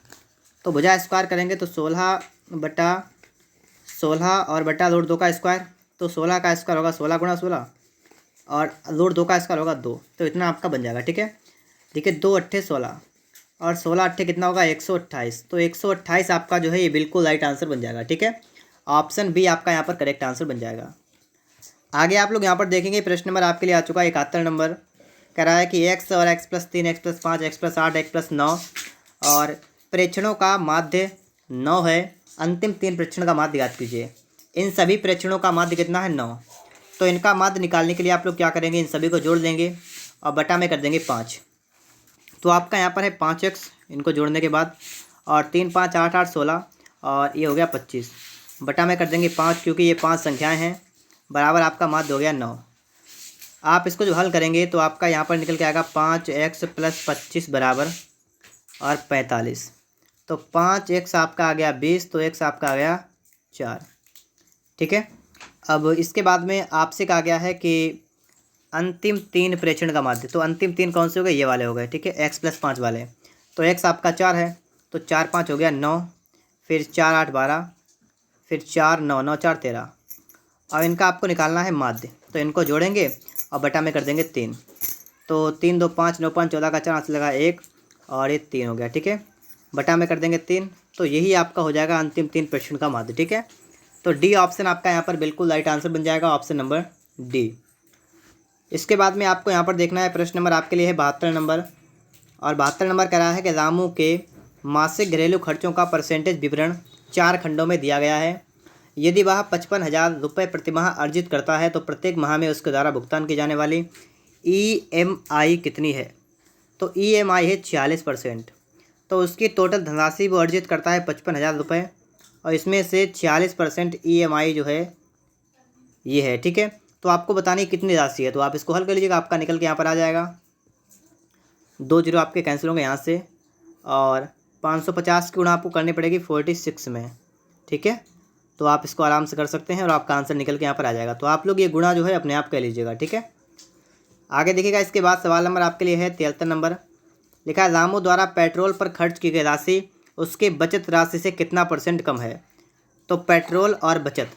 तो भुजा स्क्वायर करेंगे तो 16/16 और √2 का स्क्वायर, तो 16 का स्क्वायर होगा 16 × 16 और √2 का स्क्वायर होगा 2, तो इतना आपका बन जाएगा, ठीक है। देखिए 2 × 8 = 16 और 16 × 8 कितना होगा 128। तो 128 आपका जो है ये बिल्कुल राइट आंसर बन जाएगा, ठीक है। ऑप्शन बी आपका यहाँ पर करेक्ट आंसर बन जाएगा। आगे आप लोग यहाँ पर देखेंगे प्रश्न नंबर आपके लिए आ चुका है 71 नंबर। कह रहा है कि x और x + 3 x + 5 x + 8 x + 9 और प्रेक्षणों का माध्य 9 है, अंतिम 3 प्रेक्षण का माध्य ज्ञात कीजिए। इन सभी प्रेक्षणों का माध्य कितना है 9। तो इनका माध्य निकालने के लिए आप लोग क्या करेंगे, इन सभी को जोड़ देंगे और बटा में कर देंगे 5। तो आपका यहाँ पर है 5x इनको जोड़ने के बाद, और 3 × 5 = 8 × 8 = 16 और ये हो गया 25, बटा में कर देंगे 5 क्योंकि ये 5 संख्याएं हैं, बराबर आपका माध्य हो गया 9। आप इसको जो हल करेंगे तो आपका यहाँ पर निकल के आएगा 5x + 25 बराबर और 45। तो 5x आपका आ गया 20, तो x आपका आ गया 4, ठीक है। अब इसके बाद में आपसे कहा गया है कि अंतिम 3 प्रेक्षण का माध्य, तो अंतिम 3 कौन से हो गए, ये वाले हो गए, ठीक है, x + 5 वाले। तो x आपका 4 है, तो 4 × 5 हो गया 9, फिर 4 × 8 = 12, फिर 4 × 9 = 9 × 4 = 13। अब इनका आपको निकालना है माध्य, तो इनको जोड़ेंगे और बटा में कर देंगे 3। तो 3 × 2 = 5, 9 × 5 = 14 का 4 हाथ से लगा 1 और ये 3 हो गया, ठीक है, बटा में कर देंगे 3। तो यही आपका हो जाएगा अंतिम 3 प्रेक्षण का माध्य, ठीक है। तो डी ऑप्शन आपका यहाँ पर बिल्कुल राइट आंसर बन जाएगा, ऑप्शन नंबर डी। इसके बाद में आपको यहाँ पर देखना है प्रश्न नंबर आपके लिए है 72 नंबर, और 72 नंबर कह रहा है कि रामू के मासिक घरेलू खर्चों का परसेंटेज विवरण 4 खंडों में दिया गया है। यदि वह 55,000 रुपये प्रतिमाह अर्जित करता है तो प्रत्येक माह में उसके द्वारा भुगतान की जाने वाली EMI कितनी है। तो EMI है 46%। तो उसकी टोटल धनराशि वो अर्जित करता है 55,000 रुपये, और इसमें से 46% EMI जो है ये है, ठीक है। तो आपको बतानी कितनी राशि है, तो आप इसको हल कर लीजिएगा, आपका निकल के यहाँ पर आ जाएगा। 2 जीरो आपके कैंसिल होंगे यहाँ से, और 550 की गुणा आपको करनी पड़ेगी 46 में, ठीक है। तो आप इसको आराम से कर सकते हैं और आपका आंसर निकल के यहाँ पर आ जाएगा। तो आप लोग ये गुणा जो है अपने आप कर लीजिएगा, ठीक है। आगे देखिएगा, इसके बाद सवाल नंबर आपके लिए है 73 नंबर। लिखा है रामू द्वारा पेट्रोल पर खर्च की गई राशि उसके बचत राशि से कितना % कम है। तो पेट्रोल और बचत,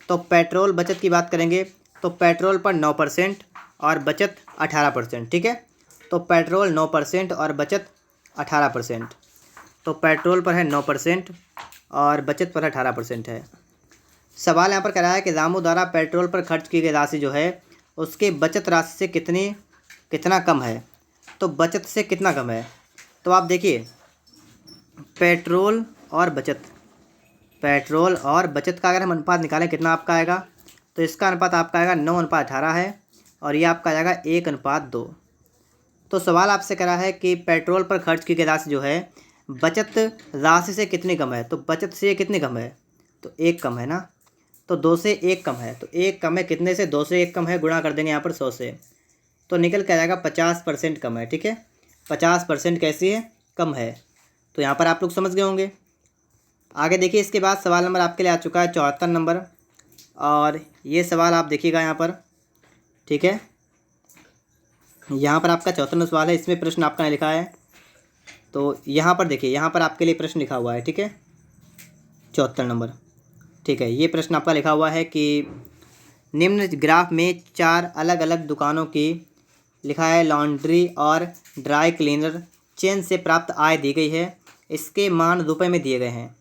तो पेट्रोल बचत की बात करेंगे तो पेट्रोल पर 9% और बचत 18%, ठीक है। तो पेट्रोल 9% और बचत 18%। तो पेट्रोल पर है 9% और बचत पर 18% है। सवाल यहाँ पर कह रहा है कि रामू द्वारा पेट्रोल पर खर्च की गई राशि जो है उसके बचत राशि से कितना कम है। तो बचत से कितना कम है, तो आप देखिए पेट्रोल और बचत का अगर हम अनुपात निकालें कितना आपका आएगा, तो इसका अनुपात आपका आएगा 9:18 है और ये आपका आएगा 1:2। तो सवाल आपसे करा है कि पेट्रोल पर खर्च की गई राशि जो है बचत राशि से कितनी कम है। तो बचत से कितनी कम है, तो 1 कम है ना। तो 2 से 1 कम है, तो 1 कम है कितने से, 2 से 1 कम है, गुणा कर देंगे यहाँ पर 100 से, तो निकल के आ जाएगा 50% कम है, ठीक है। 50% कैसी है, कम है। तो यहाँ पर आप लोग समझ गए होंगे। आगे देखिए, इसके बाद सवाल नंबर आपके लिए आ चुका है 74 नंबर, और ये सवाल आप देखिएगा यहाँ पर, ठीक है। यहाँ पर आपका 74 सवाल है, इसमें प्रश्न आपका नहीं लिखा है। तो यहाँ पर देखिए, यहाँ पर आपके लिए प्रश्न लिखा हुआ है, ठीक है, 74 नंबर, ठीक है। ये प्रश्न आपका लिखा हुआ है कि निम्न ग्राफ में 4 अलग अलग दुकानों की, लिखा है लॉन्ड्री और ड्राई क्लीनर चेन से प्राप्त आय दी गई है, इसके मान रुपए में दिए गए हैं।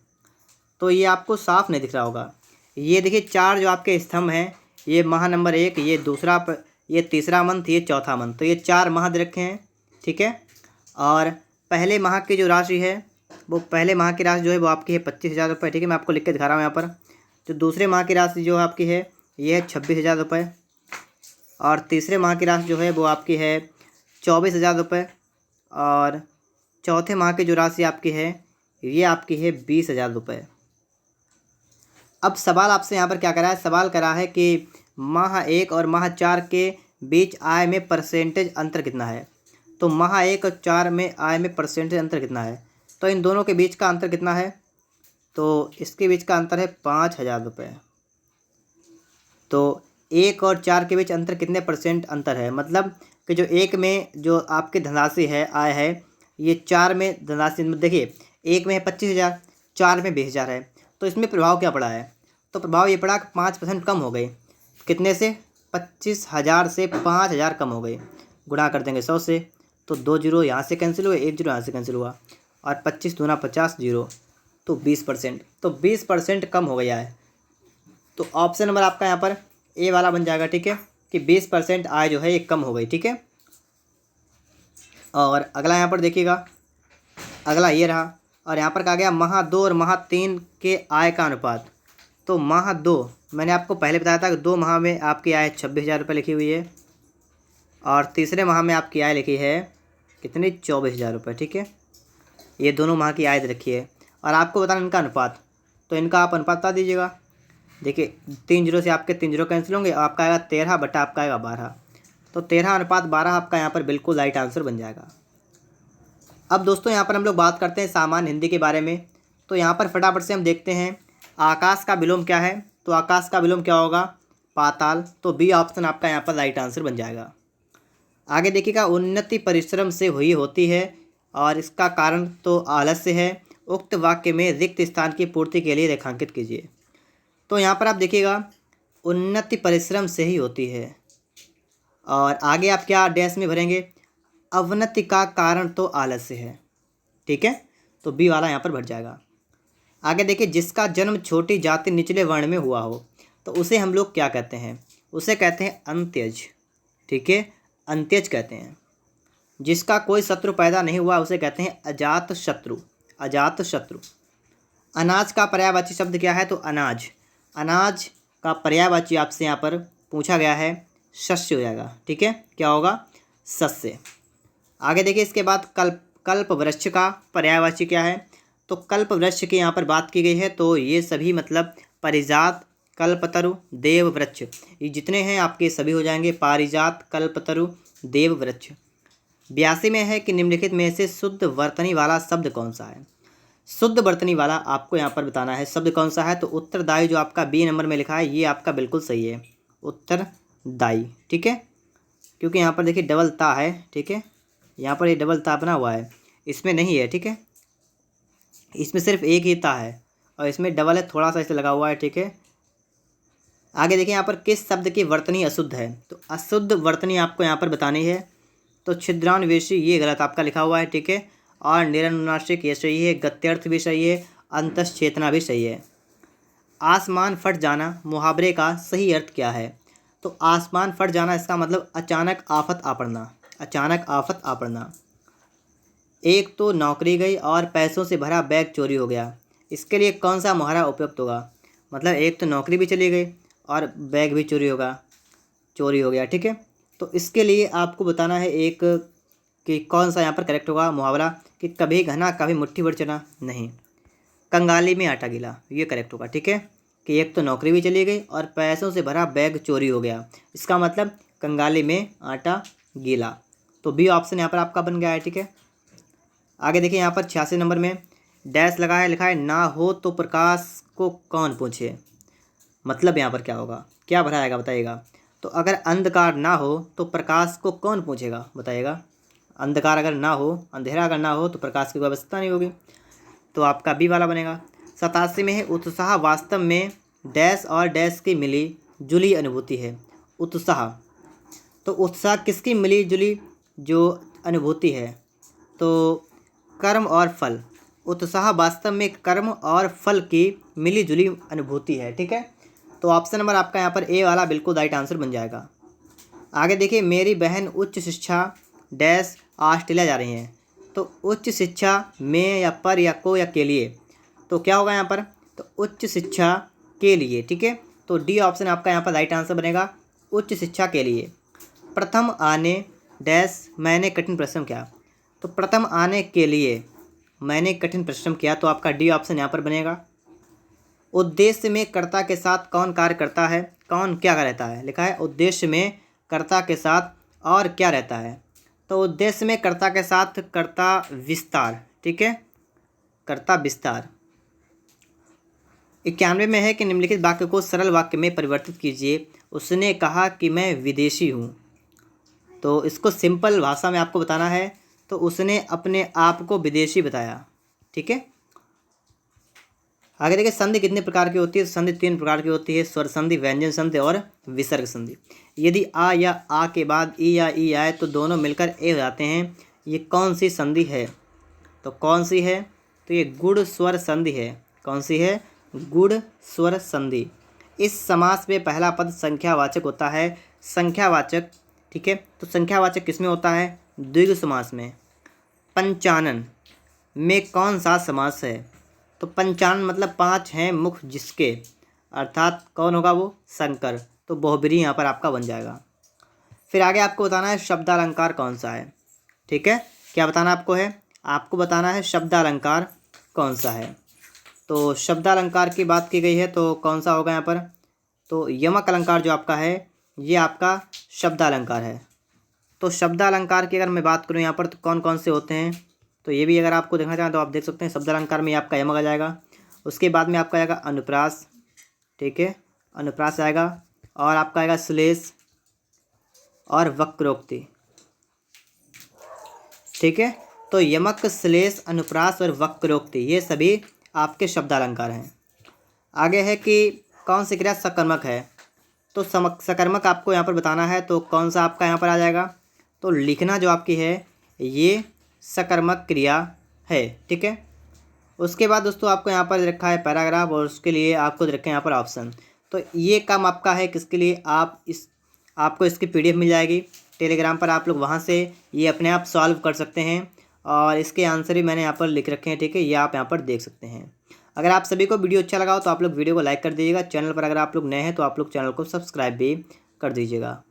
तो ये आपको साफ नहीं दिख रहा होगा। ये देखिए 4 जो आपके स्तंभ हैं, ये माह नंबर 1, ये दूसरा, ये तीसरा मंथ, ये चौथा मंथ, तो ये 4 माह दे रखे हैं, ठीक है। और पहले माह की जो राशि है, वो पहले माह की राशि जो है वो आपकी है 25,000 रुपये, ठीक है। मैं आपको लिख के दिखा रहा हूँ यहाँ पर। तो दूसरे माह की राशि जो आपकी है ये है 26,000 रुपये, और तीसरे माह की राशि जो है वो आपकी है 24,000 रुपये, और चौथे माह की जो राशि आपकी है ये आपकी है 20,000 रुपये। अब सवाल आपसे यहाँ पर क्या करा है, सवाल करा है कि माह 1 और माह 4 के बीच आय में परसेंटेज अंतर कितना है। तो माह 1 और 4 में आय में परसेंटेज अंतर कितना है, तो इन दोनों के बीच का अंतर कितना है, तो इसके बीच का अंतर है 5,000 रुपये। तो 1 और 4 के बीच अंतर कितने % अंतर है, मतलब कि जो 1 में जो आपकी धनराशि है, आय है, ये 4 में धनराशि, देखिए 1 में है 25,000, 4 में 20,000 है। तो इसमें प्रभाव क्या पड़ा है, तो प्रभाव ये पड़ा कि 5% कम हो गई, कितने से, 25,000 से 5,000 कम हो गई। गुणा कर देंगे 100 से, तो 2 जीरो यहाँ से कैंसिल हुए, 1 जीरो यहाँ से कैंसिल हुआ, और 25 दूना 50 जीरो, तो 20%, तो 20% कम हो गया है। तो ऑप्शन नंबर आपका यहाँ पर ए वाला बन जाएगा, ठीक है, कि 20% आय जो है ये कम हो गई, ठीक है। और अगला यहाँ पर देखिएगा, अगला ये रहा, और यहाँ पर कहा गया माह 2 और माह 3 के आय का अनुपात। तो माह 2 मैंने आपको पहले बताया था कि 2 माह में आपकी आय 26,000 रुपये लिखी हुई है, और तीसरे माह में आपकी आय लिखी है कितनी, 24,000 रुपये, ठीक है। ये दोनों माह की आय रखी है, और आपको बताना इनका अनुपात, तो इनका आप अनुपात बता दीजिएगा। देखिए 3 जीरो से आपके 3 जीरो कैंसिल होंगे, आपका आएगा 13 बटा आपका आएगा 12, तो 13:12 आपका यहाँ पर बिल्कुल राइट आंसर बन जाएगा। अब दोस्तों यहाँ पर हम लोग बात करते हैं सामान्य हिंदी के बारे में। तो यहाँ पर फटाफट से हम देखते हैं आकाश का विलोम क्या है। तो आकाश का विलोम क्या होगा, पाताल। तो बी ऑप्शन आपका यहाँ पर राइट आंसर बन जाएगा। आगे देखिएगा, उन्नति परिश्रम से हुई होती है और इसका कारण तो आलस्य है। उक्त वाक्य में रिक्त स्थान की पूर्ति के लिए रेखांकित कीजिए। तो यहाँ पर आप देखिएगा उन्नति परिश्रम से ही होती है, और आगे आप क्या डैश में भरेंगे, अवनति का कारण तो आलस्य है, ठीक है। तो बी वाला यहाँ पर भर जाएगा। आगे देखिए, जिसका जन्म छोटी जाति निचले वर्ण में हुआ हो तो उसे हम लोग क्या कहते हैं, उसे कहते हैं अंत्यज, ठीक है, अंत्यज कहते हैं। जिसका कोई शत्रु पैदा नहीं हुआ उसे कहते हैं अजात शत्रु, अजात शत्रु। अनाज का पर्यायवाची शब्द क्या है, तो अनाज, अनाज का पर्यायवाची आपसे यहाँ पर पूछा गया है, शस्य हो जाएगा, ठीक है, क्या होगा, शस्य। आगे देखिए, इसके बाद कल्प वृक्ष का पर्यायवाची क्या है, तो कल्प वृक्ष की यहाँ पर बात की गई है, तो ये सभी मतलब पारिजात, कल्पतरु, देव वृक्ष, ये जितने हैं आपके सभी हो जाएंगे पारिजात, कल्पतरु, देव वृक्ष। 82 में है कि निम्नलिखित में से शुद्ध वर्तनी वाला शब्द कौन सा है। शुद्ध वर्तनी वाला आपको यहाँ पर बताना है शब्द कौन सा है। तो उत्तरदायी जो आपका बी नंबर में लिखा है ये आपका बिल्कुल सही है, उत्तरदायी। ठीक है, क्योंकि यहाँ पर देखिए डबल ता है। ठीक है, यहाँ पर ये डबल ता बना हुआ है, इसमें नहीं है। ठीक है, इसमें सिर्फ एक ही ता है और इसमें डबल है, थोड़ा सा इसे लगा हुआ है। ठीक है, आगे देखिए यहाँ पर किस शब्द की वर्तनी अशुद्ध है। तो अशुद्ध वर्तनी आपको यहाँ पर बतानी है। तो छिद्रान्वेषी ये गलत आपका लिखा हुआ है। ठीक है, और निरनुनासिक ये सही है, गत्यर्थ भी सही है, अंतश्चेतना भी सही है। आसमान फट जाना मुहावरे का सही अर्थ क्या है। तो आसमान फट जाना इसका मतलब अचानक आफत आ पड़ना, अचानक आफत आ पड़ना। एक तो नौकरी गई और पैसों से भरा बैग चोरी हो गया, इसके लिए कौन सा मुहावरा उपयुक्त होगा। मतलब एक तो नौकरी भी चली गई और बैग भी चोरी हो गया। ठीक है, तो इसके लिए आपको बताना है एक कि कौन सा यहाँ पर करेक्ट होगा मुहावरा, कि कभी घना कभी मुट्ठी भर चना नहीं, कंगाली में आटा गीला, ये करेक्ट होगा। ठीक है, कि एक तो नौकरी भी चली गई और पैसों से भरा बैग चोरी हो गया, इसका मतलब कंगाली में आटा गीला। तो बी ऑप्शन यहाँ पर आपका बन गया है। ठीक है, आगे देखिए यहाँ पर 86 नंबर में डैश लगा है, लिखा है ना हो तो प्रकाश को कौन पूछे। मतलब यहाँ पर क्या होगा, क्या भरा आएगा बताइएगा। तो अगर अंधकार ना हो तो प्रकाश को कौन पूछेगा, बताइएगा। अंधकार अगर ना हो, अंधेरा अगर ना हो तो प्रकाश की कोई व्यवस्था नहीं होगी, तो आपका बी वाला बनेगा। 87 में है उत्साह वास्तव में डैश और डैश की मिली जुली अनुभूति है। उत्साह, तो उत्साह किसकी मिली जुली जो अनुभूति है। तो कर्म और फल, उत्साह वास्तव में कर्म और फल की मिली जुली अनुभूति है। ठीक है, तो ऑप्शन नंबर आपका यहाँ पर ए वाला बिल्कुल राइट आंसर बन जाएगा। आगे देखिए मेरी बहन उच्च शिक्षा डैश ऑस्ट्रेलिया जा रही हैं। तो उच्च शिक्षा में या पर या को या के लिए, तो क्या होगा यहाँ पर, तो उच्च शिक्षा के लिए। ठीक है, तो डी ऑप्शन आपका यहाँ पर राइट आंसर बनेगा, उच्च शिक्षा के लिए। प्रथम आने डैश मैंने कठिन परिश्रम किया। तो प्रथम आने के लिए मैंने कठिन परिश्रम किया, तो आपका डी ऑप्शन यहाँ पर बनेगा। उद्देश्य में कर्ता के साथ कौन कार्य करता है, कौन क्या रहता है, लिखा है उद्देश्य में कर्ता के साथ और क्या रहता है। तो उद्देश्य में कर्ता के साथ कर्ता विस्तार। ठीक है, कर्ता विस्तार। 91 में है कि निम्नलिखित वाक्य को सरल वाक्य में परिवर्तित कीजिए। उसने कहा कि मैं विदेशी हूँ। तो इसको सिंपल भाषा में आपको बताना है। तो उसने अपने आप को विदेशी बताया। ठीक है, आगे देखिए संधि कितने प्रकार की होती है। संधि 3 प्रकार की होती है, स्वर संधि, व्यंजन संधि और विसर्ग संधि। यदि आ या आ के बाद ई या ई आए तो दोनों मिलकर ए हो जाते हैं। ये कौन सी संधि है, तो कौन सी है, तो ये गुण स्वर संधि है। कौन सी है, गुण स्वर संधि। इस समास में पहला पद संख्यावाचक होता है, संख्यावाचक। ठीक है, तो संख्यावाचक किसमें होता है, द्विगु समास में। पंचानन में कौन सा समास है। तो पंचानन मतलब 5 हैं मुख जिसके, अर्थात कौन होगा वो, शंकर। तो बहुब्रीहि यहाँ पर आपका बन जाएगा। फिर आगे आपको बताना है शब्दालंकार कौन सा है। ठीक है, क्या बताना आपको है, आपको बताना है शब्दालंकार कौन सा है। तो शब्दालंकार की बात की गई है, तो कौन सा होगा यहाँ पर, तो यमक अलंकार जो आपका है ये आपका शब्दालंकार है। तो शब्दालंकार की अगर मैं बात करूँ यहाँ पर तो कौन कौन से होते हैं, तो ये भी अगर आपको देखना चाहें तो आप देख सकते हैं। शब्दालंकार में आपका यमक आ जाएगा, उसके बाद में आपका आएगा अनुप्रास। ठीक है, अनुप्रास आएगा, और आपका आएगा श्लेष और वक्रोक्ति। ठीक है, तो यमक, श्लेष, अनुप्रास और वक्रोक्ति ये सभी आपके शब्दालंकार हैं। आगे है कि कौन सी क्रिया सकर्मक है। तो सकर्मक आपको यहाँ पर बताना है, तो कौन सा आपका यहाँ पर आ जाएगा, तो लिखना जो आपकी है ये सकर्मक क्रिया है। ठीक है, उसके बाद दोस्तों आपको यहाँ पर रखा है पैराग्राफ, और उसके लिए आपको रखे हैं यहाँ पर ऑप्शन। तो ये काम आपका है किसके लिए, आपको इसकी PDF मिल जाएगी टेलीग्राम पर, आप लोग वहाँ से ये अपने आप सॉल्व कर सकते हैं, और इसके आंसर भी मैंने यहाँ पर लिख रखे हैं। ठीक है, ये आप यहाँ पर देख सकते हैं। अगर आप सभी को वीडियो अच्छा लगा हो तो आप लोग वीडियो को लाइक कर दीजिएगा। चैनल पर अगर आप लोग नए हैं तो आप लोग चैनल को सब्सक्राइब भी कर दीजिएगा।